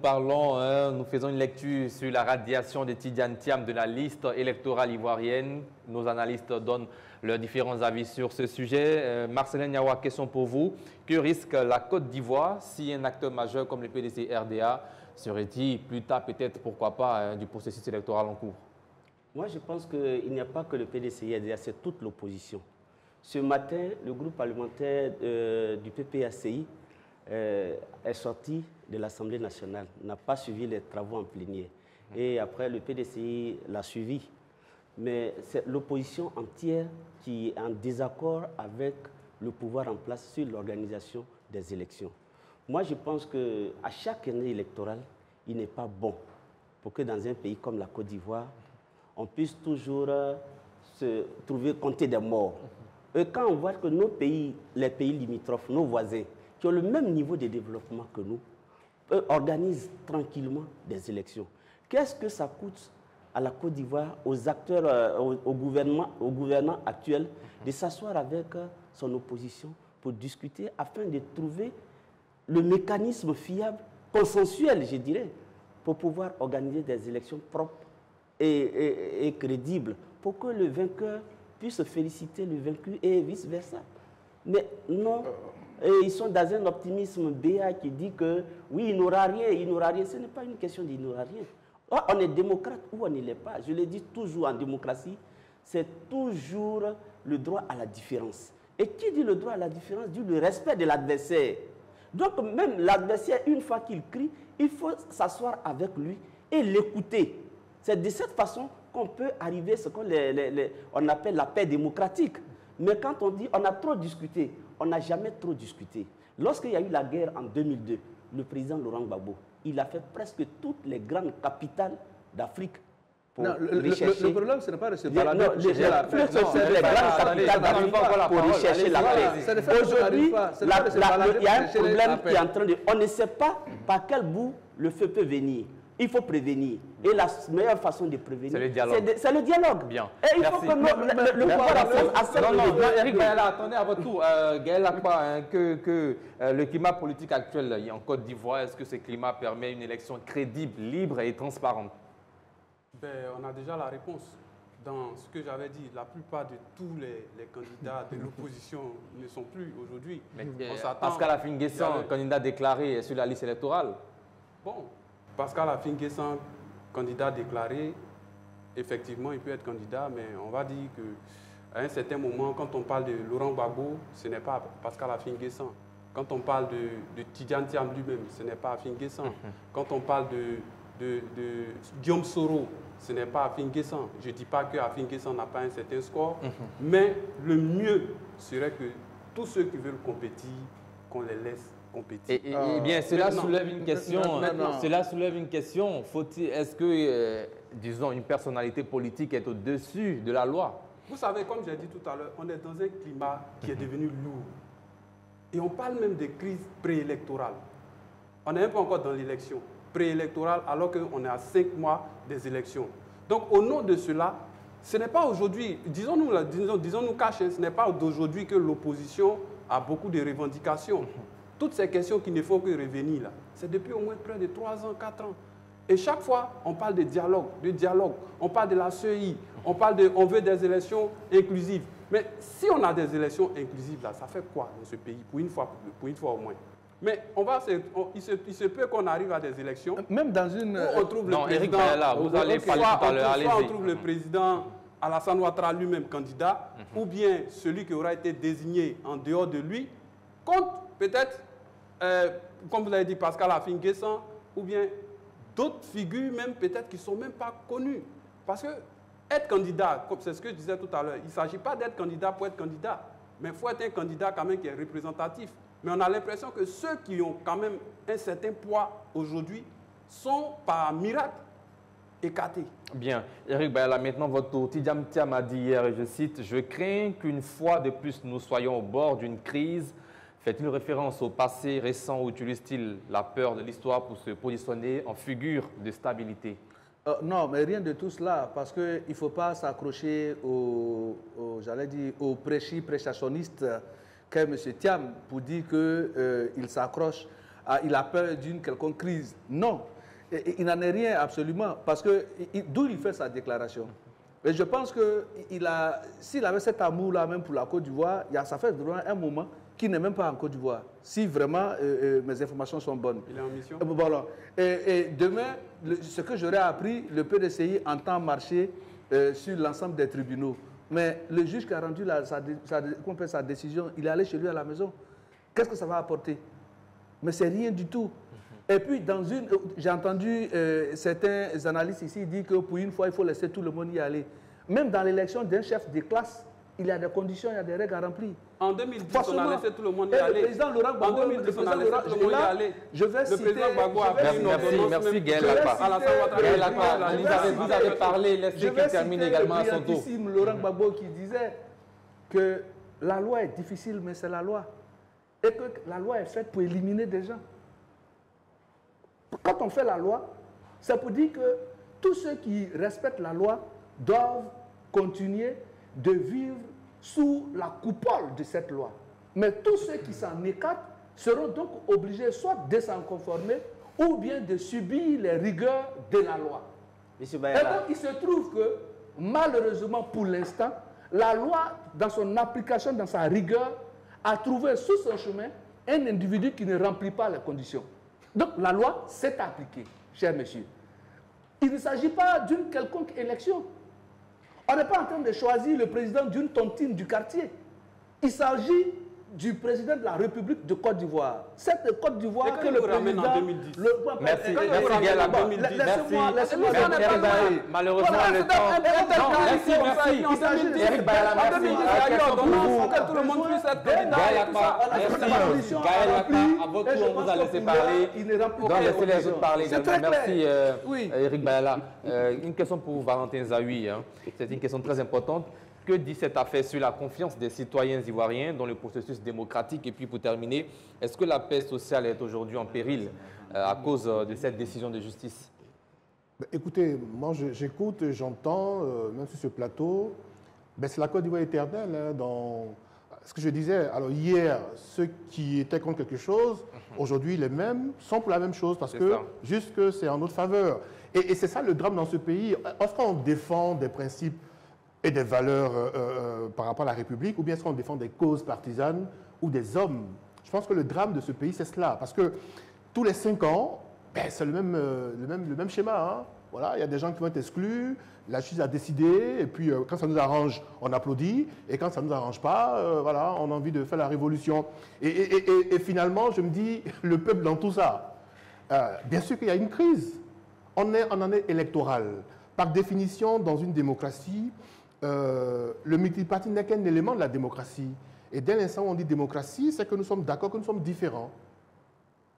faisons une lecture sur la radiation de Tidiane Thiam de la liste électorale ivoirienne. Nos analystes donnent leurs différents avis sur ce sujet. Marcelin Niawa, question pour vous. Que risque la Côte d'Ivoire si un acteur majeur comme le PDCI-RDA serait-il plus tard, peut-être, pourquoi pas, du processus électoral en cours? Moi, je pense qu'il n'y a pas que le PDCI-RDA, c'est toute l'opposition. Ce matin, le groupe parlementaire du PPACI est sorti de l'Assemblée nationale, n'a pas suivi les travaux en plénière. Et après, le PDCI l'a suivi. Mais c'est l'opposition entière qui est en désaccord avec le pouvoir en place sur l'organisation des élections. Moi, je pense qu'à chaque année électorale, il n'est pas bon pour que dans un pays comme la Côte d'Ivoire, on puisse toujours se trouver compter des morts. Et quand on voit que nos pays, les pays limitrophes, nos voisins, qui ont le même niveau de développement que nous, eux organisent tranquillement des élections. Qu'est-ce que ça coûte à la Côte d'Ivoire, aux acteurs, au gouvernement actuel, de s'asseoir avec son opposition pour discuter afin de trouver le mécanisme fiable, consensuel, je dirais, pour pouvoir organiser des élections propres et crédibles, pour que le vainqueur puisse féliciter le vaincu et vice-versa. Mais non, et ils sont dans un optimisme béat qui dit que oui, il n'aura rien, il n'aura rien. Ce n'est pas une question d'il n'aura rien. On est démocrate ou on ne l'est pas. Je le dis toujours en démocratie, c'est toujours le droit à la différence. Et qui dit le droit à la différence dit le respect de l'adversaire. Donc même l'adversaire, une fois qu'il crie, il faut s'asseoir avec lui et l'écouter. C'est de cette façon qu'on peut arriver à ce qu'on appelle la paix démocratique. Mais quand on dit on a trop discuté, on n'a jamais trop discuté. Lorsqu'il y a eu la guerre en 2002, le président Laurent Gbagbo, il a fait presque toutes les grandes capitales d'Afrique pour rechercher... Le problème, ce n'est pas de se balader pour chercher la paix. Les grandes capitales d'Afrique pour rechercher la paix. Aujourd'hui, il y a un problème qui est en train de... On ne sait pas par quel bout le feu peut venir. Il faut prévenir. Et la meilleure façon de prévenir, c'est le dialogue. Bien. Et il faut que le pouvoir accepte le dialogue. Eric Bayala, attendez à votre tour. Gaël Akpa, que le climat politique actuel en Côte d'Ivoire, est-ce que ce climat permet une élection crédible, libre et transparente? On a déjà la réponse. Dans ce que j'avais dit, la plupart de tous les candidats de l'opposition ne sont plus aujourd'hui. Pascal Affi-N'Guessan, candidat déclaré sur la liste électorale. Bon, Pascal Affi-N'Guessan, candidat déclaré, effectivement, il peut être candidat, mais on va dire qu'à un certain moment, quand on parle de Laurent Gbagbo, ce n'est pas Pascal Affi-N'Guessan. Quand on parle de Tidiane Thiam lui-même, ce n'est pas Affi-N'Guessan. Quand on parle de Guillaume Soro, ce n'est pas Affi-N'Guessan. Je ne dis pas que Affi-N'Guessan n'a pas un certain score, mais le mieux serait que tous ceux qui veulent compétir, qu'on les laisse compétit. Eh bien, cela maintenant, soulève une question. maintenant. Cela soulève une question. Est-ce que, disons, une personnalité politique est au-dessus de la loi? Vous savez, comme j'ai dit tout à l'heure, on est dans un climat qui est devenu lourd. Et on parle même de crise préélectorale. On n'est même pas encore dans l'élection préélectorale alors qu'on est à 5 mois des élections. Donc, au nom de cela, ce n'est pas aujourd'hui, disons-nous caché, ce n'est pas d'aujourd'hui que l'opposition a beaucoup de revendications. Toutes ces questions qui ne font que revenir là, c'est depuis au moins près de 3 ans, 4 ans. Et chaque fois, on parle de dialogue, on parle de la CEI, on veut des élections inclusives. Mais si on a des élections inclusives, là, ça fait quoi dans ce pays, pour une fois au moins? Mais il se peut qu'on arrive à des élections. Même dans une... Où on trouve Non, le président, Éric Bayala, vous allez parler tout à l'heure, soit on allez-y. trouve le président Alassane Ouattara lui-même candidat, ou bien celui qui aura été désigné en dehors de lui, contre peut-être, comme vous avez dit, Pascal Afin-Guessan, ou bien d'autres figures même peut-être qui ne sont même pas connues. Parce que être candidat, c'est ce que je disais tout à l'heure, il ne s'agit pas d'être candidat pour être candidat, mais il faut être un candidat quand même qui est représentatif. Mais on a l'impression que ceux qui ont quand même un certain poids aujourd'hui sont par miracle écartés. Bien. Éric Bayala, maintenant votre tour. Tidjane Thiam a dit hier, et je cite, « Je crains qu'une fois de plus nous soyons au bord d'une crise ». Fait-il référence au passé récent ou utilise-t-il la peur de l'histoire pour se positionner en figure de stabilité? Non, mais rien de tout cela, parce qu'il ne faut pas s'accrocher au prêchissonniste qu'est M. Thiam pour dire qu'il s'accroche, il a peur d'une quelconque crise. Non, il n'en est rien absolument, parce que d'où il fait sa déclaration. Mais je pense que s'il avait cet amour-là même pour la Côte d'Ivoire, ça fait vraiment un moment qu'il n'est même pas en Côte d'Ivoire, si vraiment mes informations sont bonnes. Il est en mission. Voilà. Et demain, ce que j'aurais appris, le PDCI entend marcher sur l'ensemble des tribunaux. Mais le juge qui a rendu sa décision, il est allé chez lui à la maison. Qu'est-ce que ça va apporter? Mais c'est rien du tout. Et puis, j'ai entendu certains analystes ici dire que pour une fois, il faut laisser tout le monde y aller. Même dans l'élection d'un chef de classe, il y a des conditions, il y a des règles à remplir. En 2010, on a laissé tout le monde y aller. Le président Laurent Gbagbo, en 2010, on a laissé tout le monde y aller. Je vais citer... Le président Gbagbo a pris une ordonnance. Merci Gaël Lapa. Vous avez parlé, laissez qu'il termine également à son tour. Laurent Gbagbo qui disait que la loi est difficile, mais c'est la loi. Et que la loi est faite pour éliminer des gens. Quand on fait la loi, c'est pour dire que tous ceux qui respectent la loi doivent continuer de vivre sous la coupole de cette loi. Mais tous ceux qui s'en écartent seront donc obligés soit de s'en conformer ou bien de subir les rigueurs de la loi. Et donc il se trouve que malheureusement pour l'instant, la loi dans son application, dans sa rigueur, a trouvé sous son chemin un individu qui ne remplit pas les conditions. Donc la loi s'est appliquée, chers messieurs. Il ne s'agit pas d'une quelconque élection. On n'est pas en train de choisir le président d'une tontine du quartier. Il s'agit du président de la République de Côte d'Ivoire. Cette Côte d'Ivoire que le président... en 2010. Merci Gaël. Laissez-moi malheureusement, le temps... Merci. Éric Bayala, merci. Tout le monde puisse être merci. Gaël, à votre tour, on vous a laissé parler. Donc, laissez les autres parler également. Merci, Éric Bayala. Une question pour Valentin Zawi. C'est une question très importante. Que dit cette affaire sur la confiance des citoyens ivoiriens dans le processus démocratique? Et puis pour terminer, est-ce que la paix sociale est aujourd'hui en péril à cause de cette décision de justice? Écoutez, moi j'écoute, j'entends, même sur ce plateau, c'est la Côte d'Ivoire éternelle. Hein, dans ce que je disais, alors hier, ceux qui étaient contre quelque chose, aujourd'hui les mêmes sont pour la même chose, parce que juste que c'est en notre faveur. Et c'est ça le drame dans ce pays. Est-ce qu'on défend des principes et des valeurs par rapport à la République, ou bien est-ce qu'on défend des causes partisanes ou des hommes? Je pense que le drame de ce pays, c'est cela. Parce que tous les 5 ans, c'est le même schéma. Hein. Voilà, il y a des gens qui vont être exclus, la justice a décidé, et puis quand ça nous arrange, on applaudit, et quand ça ne nous arrange pas, voilà, on a envie de faire la révolution. Et finalement, je me dis, le peuple dans tout ça, bien sûr qu'il y a une crise. On est en année électorale. Par définition, dans une démocratie, le multiparti n'est qu'un élément de la démocratie. Et dès l'instant où on dit démocratie, c'est que nous sommes d'accord, que nous sommes différents.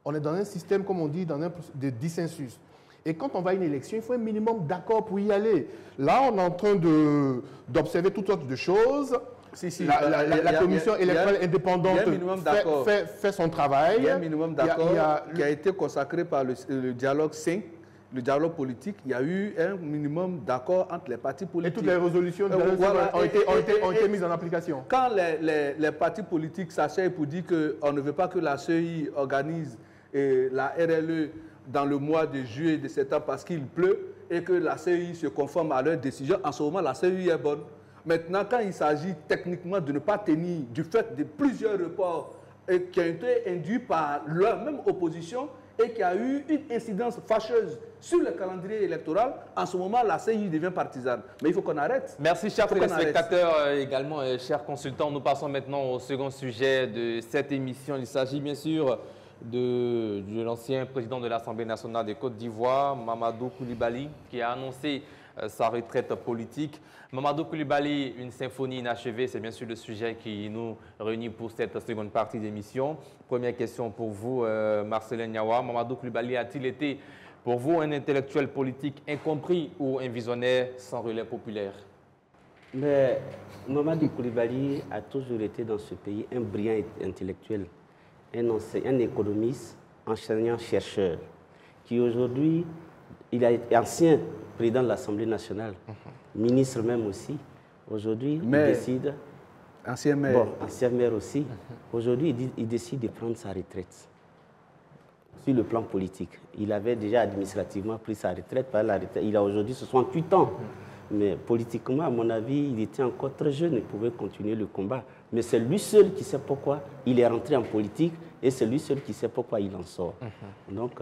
On est dans un système, comme on dit, de dissensus. Et quand on va à une élection, il faut un minimum d'accord pour y aller. Là, on est en train d'observer toutes sortes de choses. La commission électorale indépendante fait son travail. Il y a un minimum d'accord qui a été consacré par le dialogue 5, le dialogue politique. Il y a eu un minimum d'accord entre les partis politiques. Et toutes les résolutions ont été mises en application. Quand les partis politiques s'asseyent pour dire qu'on ne veut pas que la CEI organise la RLE dans le mois de juillet et de septembre parce qu'il pleut et que la CEI se conforme à leurs décisions, en ce moment, la CEI est bonne. Maintenant, quand il s'agit techniquement de ne pas tenir du fait de plusieurs reports qui ont été induits par leur même opposition et qui a eu une incidence fâcheuse sur le calendrier électoral, en ce moment, la CEI devient partisane. Mais il faut qu'on arrête. Merci, chers téléspectateurs, également, chers consultants. Nous passons maintenant au second sujet de cette émission. Il s'agit bien sûr de l'ancien président de l'Assemblée nationale de Côte d'Ivoire, Mamadou Coulibaly, qui a annoncé sa retraite politique. Mamadou Coulibaly, une symphonie inachevée, c'est bien sûr le sujet qui nous réunit pour cette seconde partie d'émission. Première question pour vous, Marcelin Niawa. Mamadou Coulibaly a-t-il été, pour vous, un intellectuel politique incompris ou un visionnaire sans relais populaire? Mais Mamadou Coulibaly a toujours été dans ce pays un brillant intellectuel, un économiste, enseignant-chercheur, qui aujourd'hui, il a été ancien président de l'Assemblée nationale, ministre même aussi. Aujourd'hui, il décide... Ancien maire. Bon, ancien maire aussi. Aujourd'hui, il décide de prendre sa retraite. Sur le plan politique. Il avait déjà administrativement pris sa retraite. Il a aujourd'hui 68 ans. Mais politiquement, à mon avis, il était encore très jeune et pouvait continuer le combat. Mais c'est lui seul qui sait pourquoi il est rentré en politique et c'est lui seul qui sait pourquoi il en sort. Donc,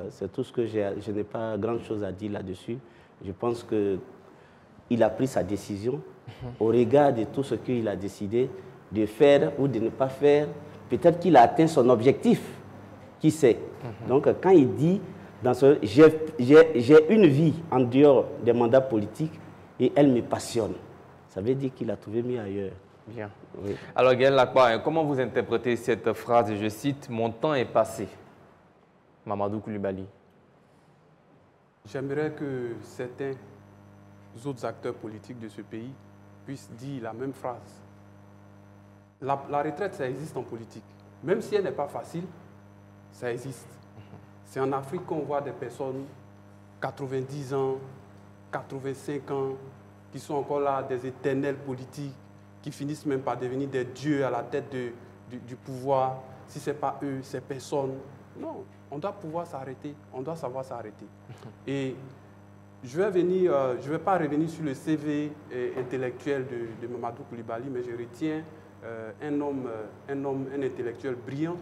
c'est tout ce que je n'ai pas grand-chose à dire là-dessus. Je pense qu'il a pris sa décision au regard de tout ce qu'il a décidé de faire ou de ne pas faire. Peut-être qu'il a atteint son objectif. Qui sait? Donc, quand il dit j'ai une vie en dehors des mandats politiques et elle me passionne, ça veut dire qu'il a trouvé mieux ailleurs. Bien. Oui. Alors, Gaël Lacroix, comment vous interprétez cette phrase, je cite, « Mon temps est passé », Mamadou Coulibaly? J'aimerais que certains autres acteurs politiques de ce pays puissent dire la même phrase. La retraite, ça existe en politique. Même si elle n'est pas facile, ça existe. C'est en Afrique qu'on voit des personnes, 90 ans, 85 ans, qui sont encore là, des éternels politiques, qui finissent même par devenir des dieux à la tête du pouvoir. Si ce n'est pas eux, ces personnes. Non, on doit pouvoir s'arrêter, on doit savoir s'arrêter. Et je ne vais pas revenir sur le CV intellectuel de Mamadou Coulibaly, mais je retiens un intellectuel brillant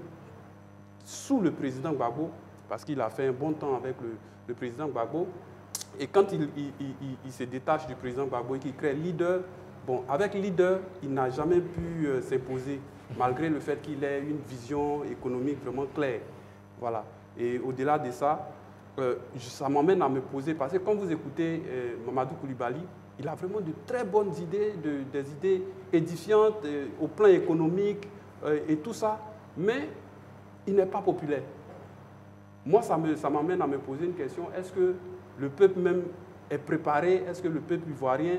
sous le président Gbagbo, parce qu'il a fait un bon temps avec le président Gbagbo. Et quand il se détache du président Gbagbo et qu'il crée Leader, bon, avec Leader, il n'a jamais pu s'imposer, malgré le fait qu'il ait une vision économique vraiment claire. Voilà. Et au-delà de ça, ça m'emmène à me poser, parce que quand vous écoutez Mamadou Coulibaly, il a vraiment de très bonnes idées, des idées édifiantes au plan économique et tout ça, mais il n'est pas populaire. Moi, ça m'amène à me poser une question. Est-ce que le peuple même est préparé? Est-ce que le peuple ivoirien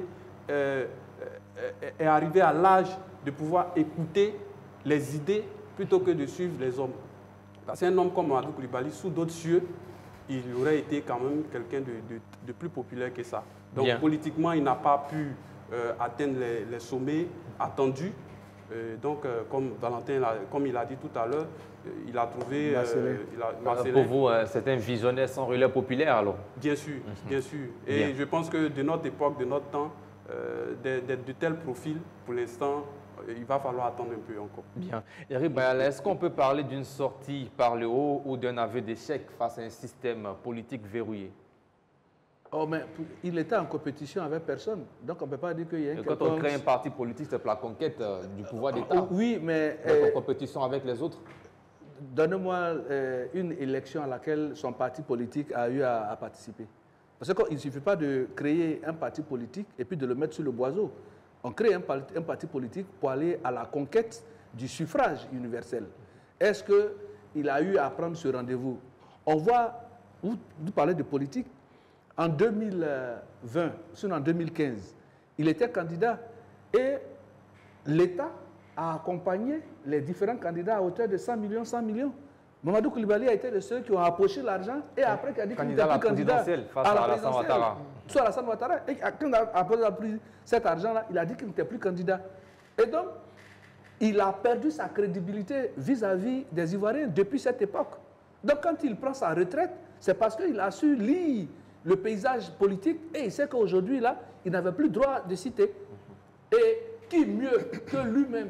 est arrivé à l'âge de pouvoir écouter les idées plutôt que de suivre les hommes? Parce qu'un homme comme Mamadou Coulibaly, sous d'autres cieux, il aurait été quand même quelqu'un de plus populaire que ça. Donc, bien, politiquement, il n'a pas pu atteindre les sommets attendus. Donc, comme Valentin, comme il a dit tout à l'heure, il a trouvé... Pour vous, c'est un visionnaire sans relais populaire, alors? Bien sûr, bien sûr. Et bien, je pense que de notre époque, de notre temps, de tels profils, pour l'instant, il va falloir attendre un peu encore. Bien. Eric Bayala, est-ce qu'on peut parler d'une sortie par le haut ou d'un aveu d'échec face à un système politique verrouillé? Oh, mais il était en compétition avec personne. Donc, on ne peut pas dire qu'il y a quand on crée un parti politique, c'est pour la conquête du pouvoir d'État. Oui, mais... en compétition avec les autres? Donnez-moi une élection à laquelle son parti politique a eu à participer. Parce qu'il ne suffit pas de créer un parti politique et puis de le mettre sur le boiseau. On crée un parti politique pour aller à la conquête du suffrage universel. Est-ce il a eu à prendre ce rendez-vous. On voit, vous parlez de politique, en 2020, sinon en 2015, il était candidat et l'État a accompagné les différents candidats à hauteur de 100 millions, 100 millions. Mamadou Koulibaly a été de ceux qui ont approché l'argent et après qui a dit qu'il n'était plus candidat face à Alassane Ouattara. Soit Alassane Ouattara. Et quand après a pris cet argent-là, il a dit qu'il n'était plus candidat. Et donc, il a perdu sa crédibilité vis-à-vis des Ivoiriens depuis cette époque. Donc, quand il prend sa retraite, c'est parce qu'il a su lire le paysage politique et il sait qu'aujourd'hui, là, il n'avait plus droit de citer. Et qui mieux que lui-même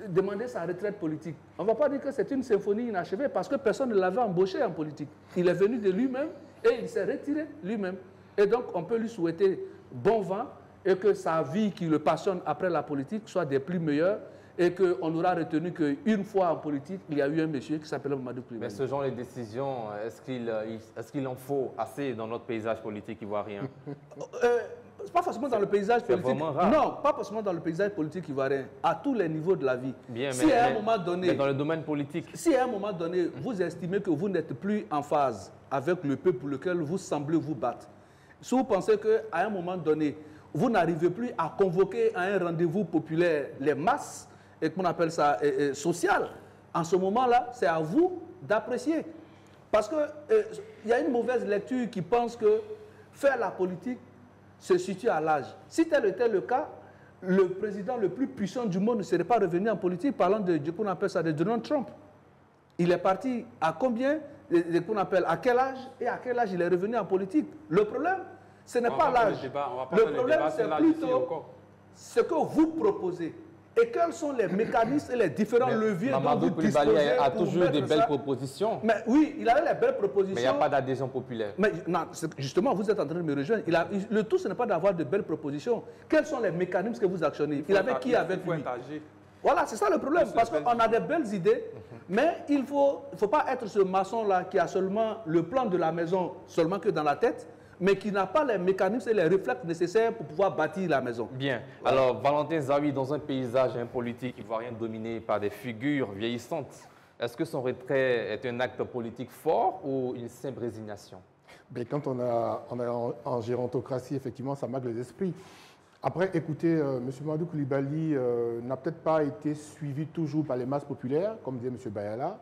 demander sa retraite politique? On ne va pas dire que c'est une symphonie inachevée parce que personne ne l'avait embauché en politique. Il est venu de lui-même et il s'est retiré lui-même. Et donc, on peut lui souhaiter bon vent et que sa vie qui le passionne après la politique soit des plus meilleures et qu'on aura retenu qu'une fois en politique, il y a eu un monsieur qui s'appelle Mamadou Koulibaly. Mais ce genre de décision, est-ce qu'il en faut assez dans notre paysage politique ivoirien? Pas forcément dans le paysage politique. Vraiment rare. Non, pas forcément dans le paysage politique ivoirien, à tous les niveaux de la vie. Bien, si à un moment donné, mais dans le domaine politique. Si à un moment donné, vous estimez que vous n'êtes plus en phase avec le peuple pour lequel vous semblez vous battre, si vous pensez qu'à un moment donné, vous n'arrivez plus à convoquer à un rendez-vous populaire les masses, et qu'on appelle ça social, en ce moment-là, c'est à vous d'apprécier. Parce qu'il y a une mauvaise lecture qui pense que faire la politique se situe à l'âge. Si tel était le cas, le président le plus puissant du monde ne serait pas revenu en politique, parlant de qu'on appelle ça de Donald Trump. Il est parti à combien, qu'on appelle à quel âge, et à quel âge il est revenu en politique. Le problème, ce n'est pas l'âge. Le problème, c'est plutôt ce que vous proposez. Et quels sont les mécanismes et les différents leviers dont vous disposez? Mamadou Koulibaly a toujours eu des belles propositions. Mais oui, il avait les belles propositions. Mais il n'y a pas d'adhésion populaire. Mais non, justement, vous êtes en train de me rejoindre. Le tout, ce n'est pas d'avoir de belles propositions. Quels sont les mécanismes que vous actionnez? Il avait qui avec lui? Voilà, c'est ça le problème. Parce qu'on a des belles idées, mais il ne faut pas être ce maçon-là qui a seulement le plan de la maison, seulement que dans la tête, mais qui n'a pas les mécanismes et les réflexes nécessaires pour pouvoir bâtir la maison. Bien. Alors, Valentin Zawi, dans un paysage politique ivoirien dominé par des figures vieillissantes, est-ce que son retrait est un acte politique fort ou une simple résignation? Mais quand on est en gérontocratie, effectivement, ça marque les esprits. Après, écoutez, M. Mamadou Koulibaly n'a peut-être pas été suivi toujours par les masses populaires, comme disait M. Bayala,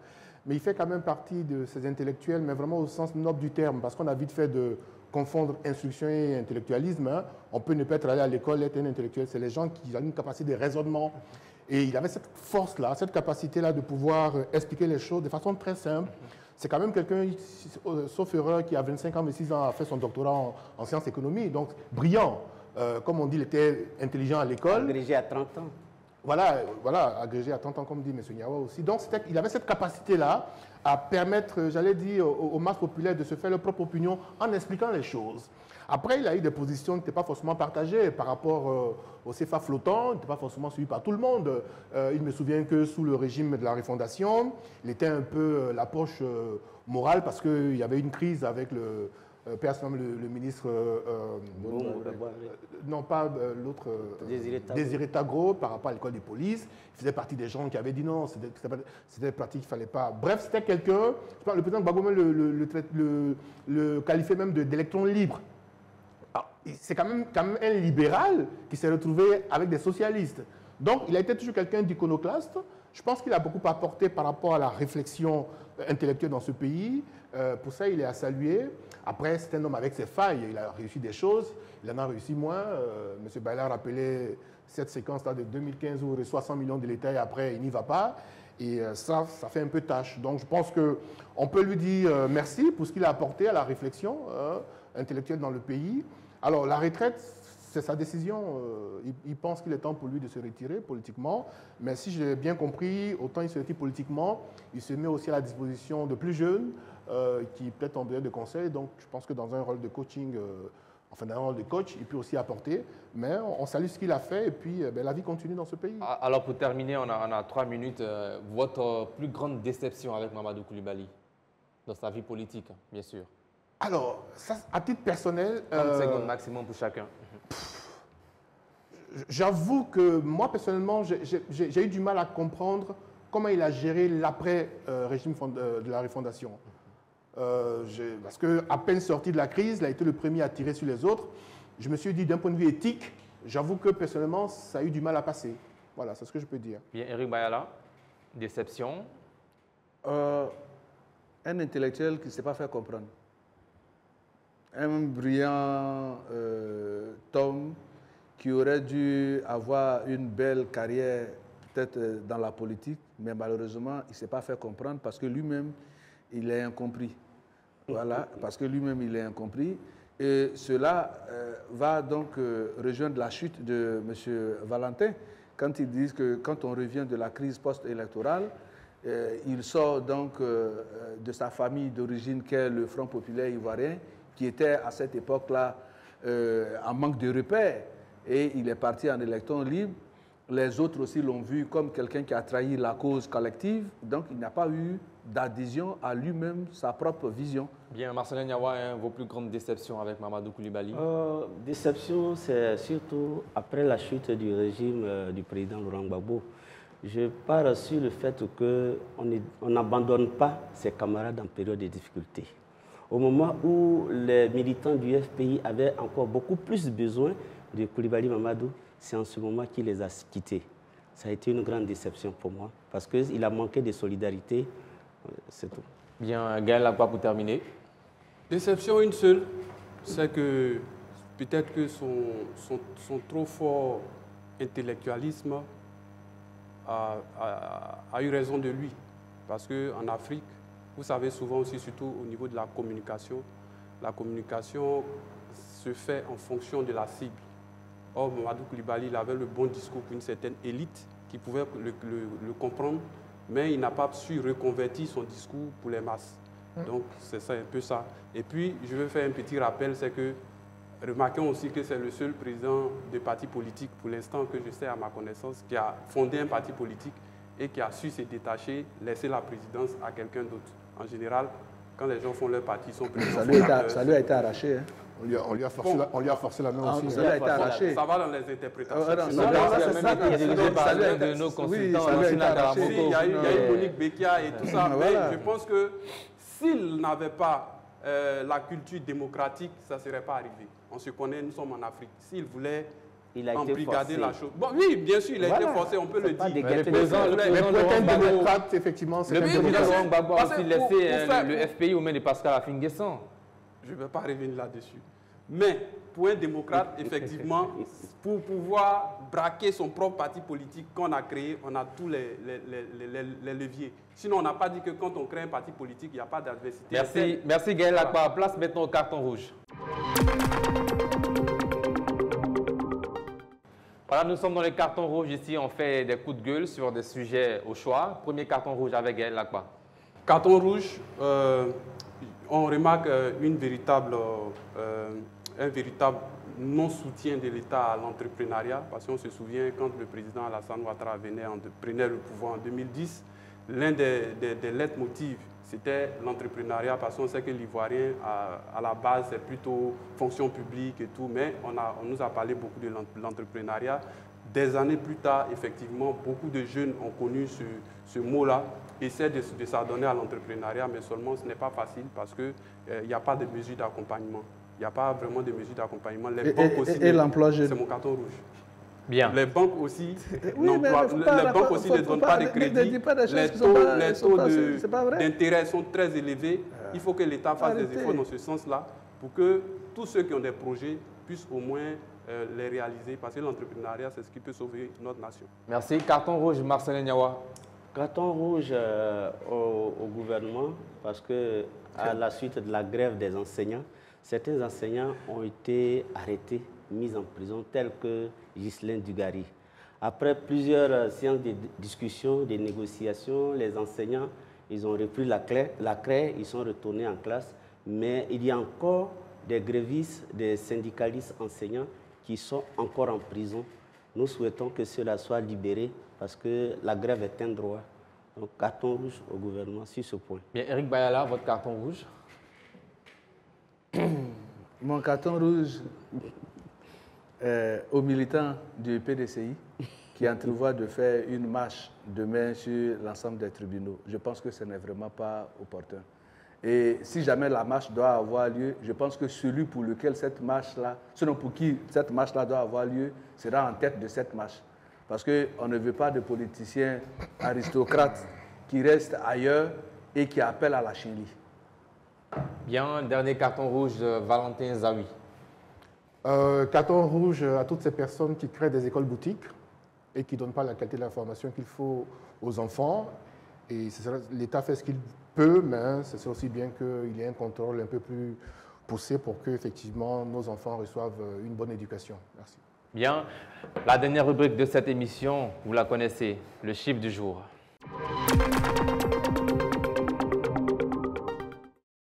mais il fait quand même partie de ces intellectuels, mais vraiment au sens noble du terme, parce qu'on a vite fait de confondre instruction et intellectualisme. Hein. On peut ne pas être allé à l'école, être un intellectuel. C'est les gens qui ont une capacité de raisonnement. Et il avait cette force-là, cette capacité-là de pouvoir expliquer les choses de façon très simple. C'est quand même quelqu'un, sauf erreur, qui a 25 ans, 26 ans, a fait son doctorat en sciences économiques, donc brillant. Comme on dit, il était intelligent à l'école. Agrégé à 30 ans. Voilà, agrégé à 30 ans, comme dit M. Niawa aussi. Donc, il avait cette capacité-là à permettre, j'allais dire, aux masses populaires de se faire leur propre opinion en expliquant les choses. Après, il a eu des positions qui n'étaient pas forcément partagées par rapport au CFA flottant, il n'était pas forcément suivi par tout le monde. Il me souvient que sous le régime de la refondation, il était un peu la poche morale parce qu'il y avait une crise avec le ministre, non pas l'autre, Désiré Tagro, par rapport à l'école de police. Il faisait partie des gens qui avaient dit non, c'était des pratiques qu'il ne fallait pas. Bref, c'était quelqu'un, le président Gbagbo le qualifiait même d'électron libre. C'est quand même un libéral qui s'est retrouvé avec des socialistes. Donc, il a été toujours quelqu'un d'iconoclaste. Je pense qu'il a beaucoup apporté par rapport à la réflexion intellectuelle dans ce pays. Pour ça, il est à saluer. Après, c'est un homme avec ses failles. Il a réussi des choses, il en a réussi moins. M. Bayla a rappelé cette séquence-là de 2015 où il reçoit 100 millions de l'État et après, il n'y va pas. Et ça fait un peu tâche. Donc, je pense qu'on peut lui dire merci pour ce qu'il a apporté à la réflexion intellectuelle dans le pays. Alors, la retraite, c'est sa décision. Il pense qu'il est temps pour lui de se retirer politiquement. Mais si j'ai bien compris, autant il se retire politiquement, il se met aussi à la disposition de plus jeunes qui peut-être ont besoin de conseils. Donc, je pense que dans un rôle de coaching, dans un rôle de coach, il peut aussi apporter. Mais on salue ce qu'il a fait et puis la vie continue dans ce pays. Alors, pour terminer, on a 3 minutes. Votre plus grande déception avec Mamadou Koulibaly dans sa vie politique, bien sûr. Alors, ça, à titre personnel... 30 secondes maximum pour chacun. J'avoue que moi, personnellement, j'ai eu du mal à comprendre comment il a géré l'après-régime de la refondation. Parce qu'à peine sorti de la crise, il a été le premier à tirer sur les autres. Je me suis dit, d'un point de vue éthique, j'avoue que personnellement, ça a eu du mal à passer. Voilà, c'est ce que je peux dire. Bien, Eric Bayala, déception? Un intellectuel qui ne s'est pas fait comprendre. Un brillant Tom qui aurait dû avoir une belle carrière peut-être dans la politique, mais malheureusement, il ne s'est pas fait comprendre parce que lui-même, il est incompris. Voilà, parce que lui-même, il est incompris. Et cela va donc rejoindre la chute de M. Valentin, quand ils disent que quand on revient de la crise post-électorale, il sort donc de sa famille d'origine qu'est le Front populaire ivoirien, qui était à cette époque-là en manque de repères. Et il est parti en électron libre. Les autres aussi l'ont vu comme quelqu'un qui a trahi la cause collective. Donc il n'a pas eu d'adhésion à lui-même, sa propre vision. Bien, Marcelin Niawa, vos plus grandes déceptions avec Mamadou Koulibaly? Déception, c'est surtout après la chute du régime du président Laurent Gbagbo. Je pars sur le fait qu'on n'abandonne pas ses camarades en période de difficulté. Au moment où les militants du FPI avaient encore beaucoup plus besoin de Koulibaly Mamadou, c'est en ce moment qu'il les a quittés. Ça a été une grande déception pour moi, parce qu'il a manqué de solidarité, c'est tout. Bien, Gaël Lagba pour terminer. Déception une seule, c'est que peut-être que son trop fort intellectualisme a eu raison de lui. Parce qu'en Afrique, vous savez souvent aussi, surtout au niveau de la communication se fait en fonction de la cible. Or, Mamadou Koulibaly, il avait le bon discours pour une certaine élite qui pouvait le comprendre, mais il n'a pas su reconvertir son discours pour les masses. Donc, c'est ça, un peu ça. Et puis, je veux faire un petit rappel, c'est que, remarquons aussi que c'est le seul président de parti politique, pour l'instant que je sais à ma connaissance, qui a fondé un parti politique et qui a su se détacher, laisser la présidence à quelqu'un d'autre. En général, quand les gens font leur parti, ils sont présidents. Ça lui a été arraché. Hein. On lui a forcé la main aussi. Ça lui a été arraché. Ça va dans les interprétations. Ça lui a été de nos consultants. Il y a eu Monique Bekia et tout ça. Mais je pense que s'il n'avait pas la culture démocratique, ça ne serait pas arrivé. On se connaît, nous sommes en Afrique. S'il voulait embrigader la chose. Bon, oui, bien sûr, il a été forcé, on peut le dire. Mais pour être un démocrate, effectivement, c'est le président Laurent Gbagbo a aussi laissé le pour FPI aux mains de Pascal Affi-N'Guessan. Je ne vais pas revenir là-dessus. Mais pour un démocrate, effectivement, pour pouvoir braquer son propre parti politique qu'on a créé, on a tous les leviers. Sinon, on n'a pas dit que quand on crée un parti politique, il n'y a pas d'adversité. Merci Gaël Lagba. Place maintenant au carton rouge. Voilà, nous sommes dans les cartons rouges ici. On fait des coups de gueule sur des sujets au choix. Premier carton rouge avec Gaël Lagba. Carton rouge, on remarque un véritable non-soutien de l'État à l'entrepreneuriat, parce qu'on se souvient quand le président Alassane Ouattara prenait le pouvoir en 2010, l'un des leitmotifs, c'était l'entrepreneuriat, parce qu'on sait que l'Ivoirien, à la base, c'est plutôt fonction publique et tout, mais on nous a parlé beaucoup de l'entrepreneuriat. Des années plus tard, effectivement, beaucoup de jeunes ont connu ce mot-là, essaient de s'adonner à l'entrepreneuriat, mais seulement ce n'est pas facile parce qu'il n'y a pas de mesures d'accompagnement. Il n'y a pas vraiment de mesures d'accompagnement. Les banques aussi, l'emploi jeune. C'est mon carton rouge. Bien. Les banques aussi, oui, les banques aussi ne donnent pas de crédit. Les taux d'intérêt sont très élevés. Il faut que l'État fasse des efforts dans ce sens-là pour que tous ceux qui ont des projets puissent au moins les réaliser, parce que l'entrepreneuriat, c'est ce qui peut sauver notre nation. Merci. Carton rouge, Marcelin Niawa. Carton rouge au gouvernement, parce que à la suite de la grève des enseignants, certains enseignants ont été arrêtés, mis en prison, tels que Ghislain Dugarry. Après plusieurs séances de discussion, de négociations, les enseignants, ils ont repris la craie, ils sont retournés en classe, mais il y a encore des grévistes, des syndicalistes enseignants qui sont encore en prison. Nous souhaitons que cela soit libéré parce que la grève est un droit. Donc, carton rouge au gouvernement sur ce point. Bien, Eric Bayala, votre carton rouge. Mon carton rouge aux militants du PDCI qui entrevoit de faire une marche demain sur l'ensemble des tribunaux. Je pense que ce n'est vraiment pas opportun. Et si jamais la marche doit avoir lieu, je pense que celui pour lequel cette marche-là, selon pour qui cette marche-là doit avoir lieu, sera en tête de cette marche. Parce qu'on ne veut pas de politiciens aristocrates qui restent ailleurs et qui appellent à la chérie. Bien, dernier carton rouge de Valentin Zawi. Carton rouge à toutes ces personnes qui créent des écoles boutiques et qui ne donnent pas la qualité de l'information qu'il faut aux enfants. Et l'État fait ce qu'il peut, mais c'est aussi bien qu'il y ait un contrôle un peu plus poussé pour que effectivement nos enfants reçoivent une bonne éducation. Merci. Bien, la dernière rubrique de cette émission, vous la connaissez, le chiffre du jour.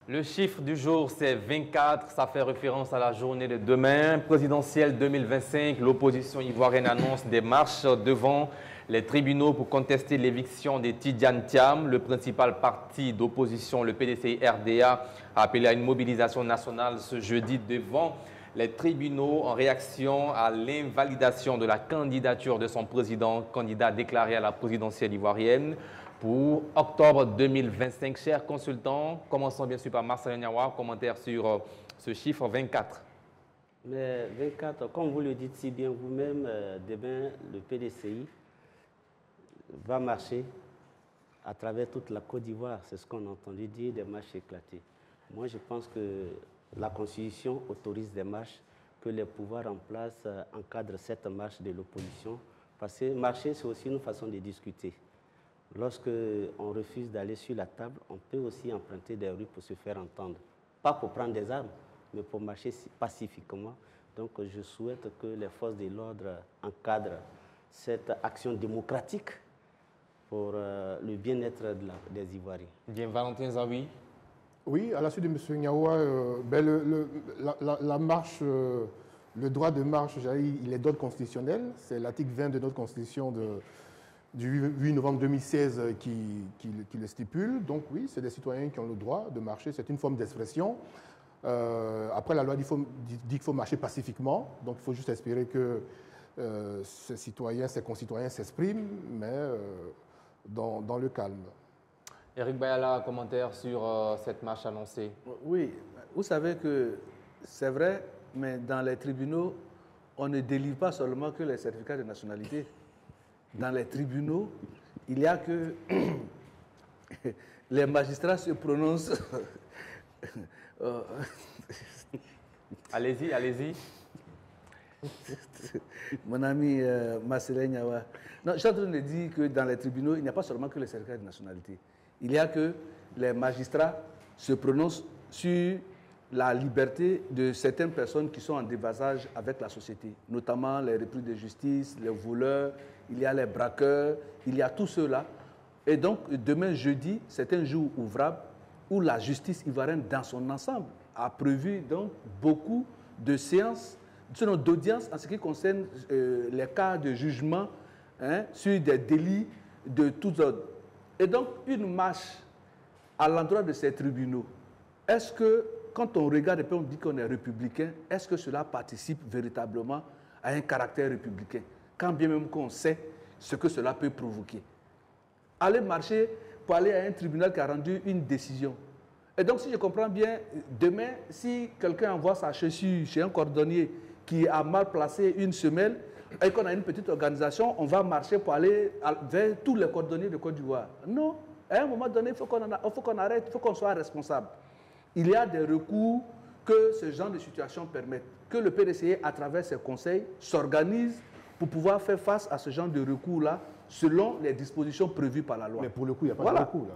Le chiffre du jour, c'est 24. Ça fait référence à la journée de demain, présidentielle 2025. L'opposition ivoirienne annonce des marches devant les tribunaux pour contester l'éviction de Tidiane Thiam. Le principal parti d'opposition, le PDCI-RDA, a appelé à une mobilisation nationale ce jeudi devant les tribunaux en réaction à l'invalidation de la candidature de son président, candidat déclaré à la présidentielle ivoirienne pour octobre 2025. Chers consultants, commençons bien sûr par Marcel Niawa, commentaire sur ce chiffre 24. Mais 24, comme vous le dites si bien vous-même, demain, le PDCI va marcher à travers toute la Côte d'Ivoire. C'est ce qu'on a entendu dire, des marches éclatées. Moi, je pense que la Constitution autorise des marches, que les pouvoirs en place encadrent cette marche de l'opposition. Parce que marcher, c'est aussi une façon de discuter. Lorsque on refuse d'aller sur la table, on peut aussi emprunter des rues pour se faire entendre. Pas pour prendre des armes, mais pour marcher pacifiquement. Donc, je souhaite que les forces de l'ordre encadrent cette action démocratique pour le bien-être des Ivoiriens. Bien, Valentin Zawi. Oui, à la suite de M. Niawa, la marche, le droit de marche, il est d'ordre constitutionnel. C'est l'article 20 de notre Constitution du 8 novembre 2016 qui le stipule. Donc oui, c'est des citoyens qui ont le droit de marcher. C'est une forme d'expression. Après, la loi dit qu'il faut marcher pacifiquement. Donc il faut juste espérer que ces citoyens, ces concitoyens s'expriment, mais dans le calme. Eric Bayala, commentaire sur cette marche annoncée. Oui, vous savez que c'est vrai, mais dans les tribunaux, on ne délivre pas seulement que les certificats de nationalité. Dans les tribunaux, il n'y a que les magistrats se prononcent. Allez-y, allez-y. Mon ami Marcel Niawa. Non, je suis en train de dire que dans les tribunaux, il n'y a pas seulement que les certificats de nationalité. Il y a que les magistrats se prononcent sur la liberté de certaines personnes qui sont en dévasage avec la société, notamment les repris de justice, les voleurs, il y a les braqueurs, il y a tous ceux-là. Et donc, demain, jeudi, c'est un jour ouvrable où la justice ivoirienne, dans son ensemble, a prévu donc beaucoup de séances, d'audiences en ce qui concerne les cas de jugement sur des délits de tous ordres. Et donc, une marche à l'endroit de ces tribunaux, est-ce que, quand on regarde et puis on dit qu'on est républicain, est-ce que cela participe véritablement à un caractère républicain, quand bien même qu'on sait ce que cela peut provoquer? Aller marcher pour aller à un tribunal qui a rendu une décision. Et donc, si je comprends bien, demain, si quelqu'un envoie sa chaussure chez un cordonnier qui a mal placé une semelle, et qu'on a une petite organisation, on va marcher pour aller vers tous les cordonniers de Côte d'Ivoire. Non, à un moment donné, il faut qu'on arrête, il faut qu'on soit responsable. Il y a des recours que ce genre de situation permettent, que le PDCI, à travers ses conseils, s'organise pour pouvoir faire face à ce genre de recours-là, selon les dispositions prévues par la loi. Mais pour le coup, il n'y a pas de recours, là.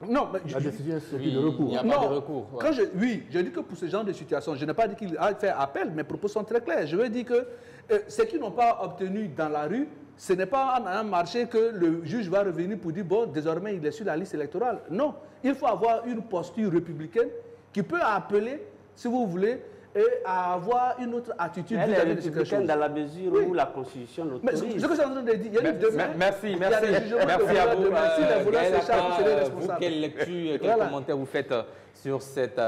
Non, mais la décision est sortie de Il recours. n'y a pas de recours. Ouais. Oui, je dis que pour ce genre de situation, je n'ai pas dit qu'il a fait appel, mes propos sont très clairs. Je veux dire que ceux qui n'ont pas obtenu dans la rue, ce n'est pas en allant marcher que le juge va revenir pour dire, bon, désormais il est sur la liste électorale. Non, il faut avoir une posture républicaine qui peut appeler, si vous voulez, et à avoir une autre attitude vis-à-vis de quelque chose. Dans la mesure où la Constitution l'autorise. Mais ce que je suis en train de dire, il y a demain, merci à vous. Si les voleurs s'échappent, c'est les responsables. Quelle lecture, quel commentaire vous faites sur cette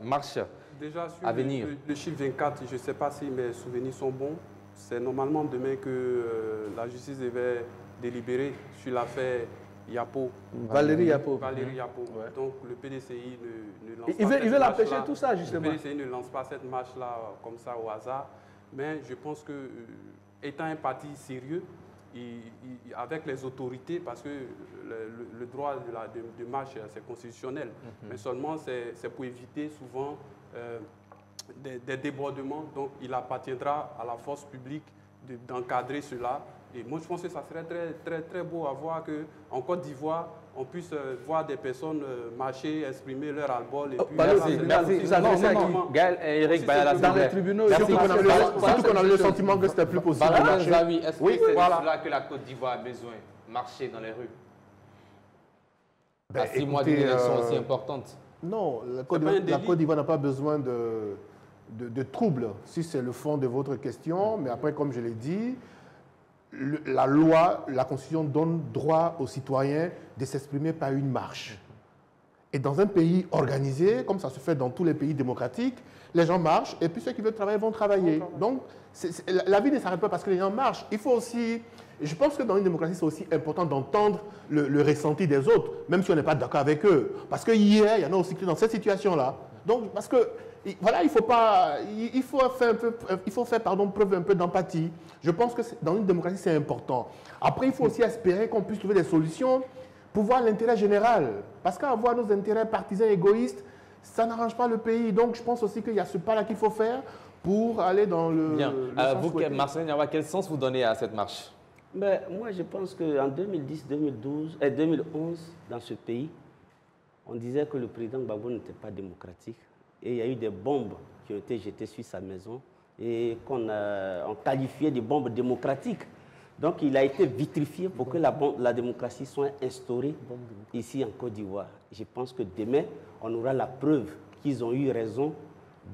marche déjà, sur à venir? Le chiffre 24, je ne sais pas si mes souvenirs sont bons. c'est normalement demain que la justice devait délibérer sur l'affaire Yapo. Valérie Yapo. Valérie Yapo. Ouais. Donc le PDCI ne lance Il pas veut empêcher tout ça, justement. Le PDCI ne lance pas cette marche-là comme ça au hasard. Mais je pense que, étant un parti sérieux, avec les autorités, parce que le droit de marche, c'est constitutionnel, mais seulement c'est pour éviter souvent des débordements. Donc il appartiendra à la force publique d'encadrer cela. Et moi, je pense que ça serait très beau à voir qu'en Côte d'Ivoire, on puisse voir des personnes marcher, exprimer leur ras-le-bol. Merci. Gaël et Eric Bayala, dans les tribunaux. Surtout qu'on avait le sentiment que c'était plus possible de marcher. Est-ce que c'est cela que la Côte d'Ivoire a besoin? Marcher dans les rues? À 6 mois d'une élection aussi importante. Non, la Côte d'Ivoire n'a pas besoin de troubles, si c'est le fond de votre question. Mais après, comme je l'ai dit, la loi, la Constitution donne droit aux citoyens de s'exprimer par une marche. Et dans un pays organisé, comme ça se fait dans tous les pays démocratiques, les gens marchent et puis ceux qui veulent travailler vont travailler. Donc, la vie ne s'arrête pas parce que les gens marchent. Il faut aussi... Je pense que dans une démocratie, c'est aussi important d'entendre le ressenti des autres, même si on n'est pas d'accord avec eux. Parce que hier, il y en a aussi qui sont dans cette situation-là. Donc, parce que, voilà, il faut faire preuve un peu d'empathie. Je pense que dans une démocratie, c'est important. Après, il faut aussi espérer qu'on puisse trouver des solutions pour voir l'intérêt général. Parce qu'avoir nos intérêts partisans égoïstes, ça n'arrange pas le pays. Donc, je pense aussi qu'il y a ce pas-là qu'il faut faire pour aller dans le... Bien. Vous, Marcelin Niawa, quel sens vous donnez à cette marche? Mais moi, je pense qu'en 2010, 2012 et 2011, dans ce pays, on disait que le président Gbagbo n'était pas démocratique. Et il y a eu des bombes qui ont été jetées sur sa maison et qu'on qualifiait de bombes démocratiques. Donc, il a été vitrifié pour que la démocratie soit instaurée ici en Côte d'Ivoire. Je pense que demain, on aura la preuve qu'ils ont eu raison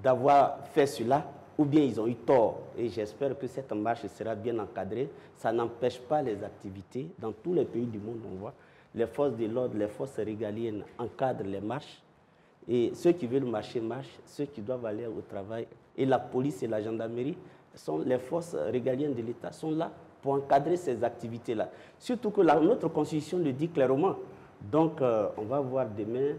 d'avoir fait cela ou bien ils ont eu tort. Et j'espère que cette marche sera bien encadrée. Ça n'empêche pas les activités. Dans tous les pays du monde, on voit, les forces de l'ordre, les forces régaliennes encadrent les marches. Et ceux qui veulent marcher, marchent. Ceux qui doivent aller au travail. Et la police et la gendarmerie, les forces régaliennes de l'État sont là pour encadrer ces activités-là. Surtout que notre Constitution le dit clairement. Donc, on va voir demain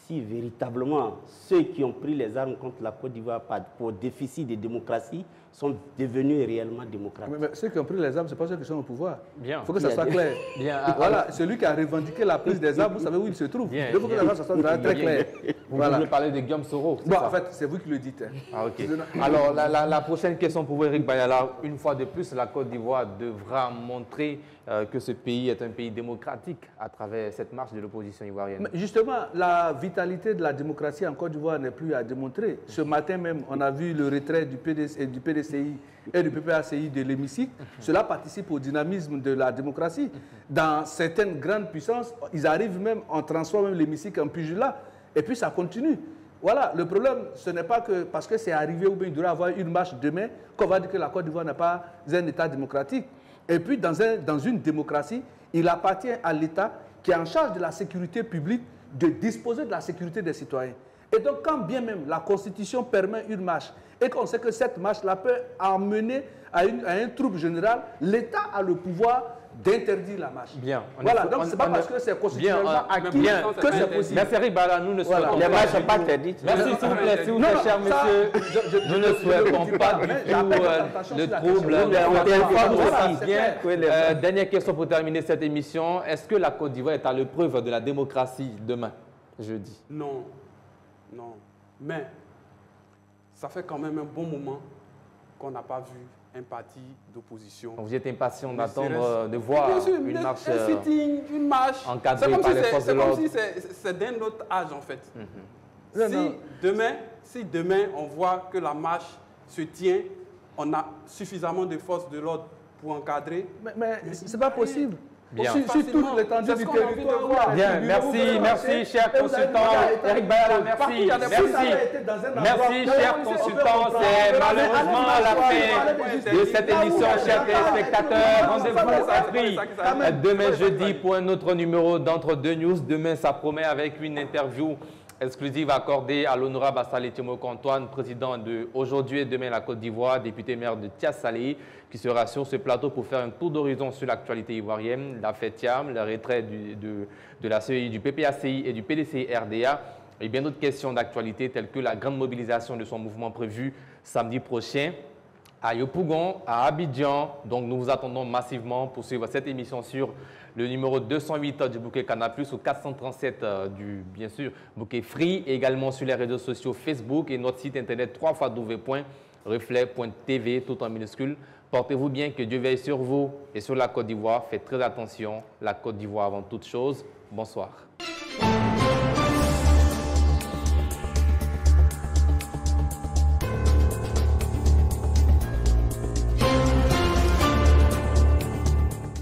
si véritablement ceux qui ont pris les armes contre la Côte d'Ivoire pour déficit de démocratie sont devenus réellement démocrates. Mais ceux qui ont pris les armes, ce n'est pas ceux qui sont au pouvoir. Bien. Il faut que ça soit clair. Bien. Voilà, celui qui a revendiqué la prise des armes, vous savez où il se trouve. Bien. Il faut que ça soit très clair. Vous voulez parler de Guillaume Soro? Bon, en fait, c'est vous qui le dites. Hein. Ah, ok. Alors, la prochaine question pour Eric Bayala. Une fois de plus, la Côte d'Ivoire devra montrer que ce pays est un pays démocratique à travers cette marche de l'opposition ivoirienne. Mais justement, la vitalité de la démocratie en Côte d'Ivoire n'est plus à démontrer. Ce matin même, on a vu le retrait du PDCI et du PPACI de l'hémicycle. Cela participe au dynamisme de la démocratie. Dans certaines grandes puissances, ils arrivent même, on transforme l'hémicycle en pugilat. Et puis ça continue. Voilà, le problème, ce n'est pas que parce que c'est arrivé ou bien il devrait avoir une marche demain qu'on va dire que la Côte d'Ivoire n'est pas un État démocratique. Et puis dans une démocratie, il appartient à l'État qui est en charge de la sécurité publique de disposer de la sécurité des citoyens. Et donc quand bien même la Constitution permet une marche et qu'on sait que cette marche-là peut emmener à un trouble général, l'État a le pouvoir d'interdire la marche. Bien. Voilà, donc ce n'est pas parce que c'est constitutionnellement acquis que c'est possible. Merci Eric Bayala, nous ne souhaitons pas. Les marches ne sont pas interdites. Merci s'il vous plaît, s'il vous plaît, cher monsieur. Nous ne souhaitons pas du tout le trouble. Dernière question pour terminer cette émission. Est-ce que la Côte d'Ivoire est à l'épreuve de la démocratie demain, jeudi? Non, non. Mais ça fait quand même un bon moment qu'on n'a pas vu un parti d'opposition. Vous êtes impatient d'attendre, de voir une marche, un sitting, une marche encadrée par les forces de l'ordre. C'est comme si c'est d'un autre âge en fait. Si demain on voit que la marche se tient, on a suffisamment de forces de l'ordre pour encadrer. Mais ce n'est pas possible. Bien. Sur toute l'étendue du territoire. Bien, merci, cher consultant. Eric Bayala, merci. Merci, cher consultant. C'est malheureusement la fin de cette émission, chers téléspectateurs. Rendez-vous pris demain jeudi pour un autre numéro d'Entre deux News. Demain, ça promet avec une interview exclusive accordée à l'honorable Assalé Tchemoko Antoine, président de Aujourd'hui et Demain la Côte d'Ivoire, député maire de Tias-Salé, qui sera sur ce plateau pour faire un tour d'horizon sur l'actualité ivoirienne, l'affaire Thiam, le retrait de la CEI, du PPACI et du PDCI-RDA, et bien d'autres questions d'actualité telles que la grande mobilisation de son mouvement prévu samedi prochain à Yopougon, à Abidjan. Donc nous vous attendons massivement pour suivre cette émission sur le numéro 208 du bouquet Canal+, ou 437 du, bien sûr, bouquet Free, et également sur les réseaux sociaux Facebook et notre site internet www.reflet.tv, tout en minuscule. Portez-vous bien, que Dieu veille sur vous et sur la Côte d'Ivoire. Faites très attention, la Côte d'Ivoire avant toute chose. Bonsoir.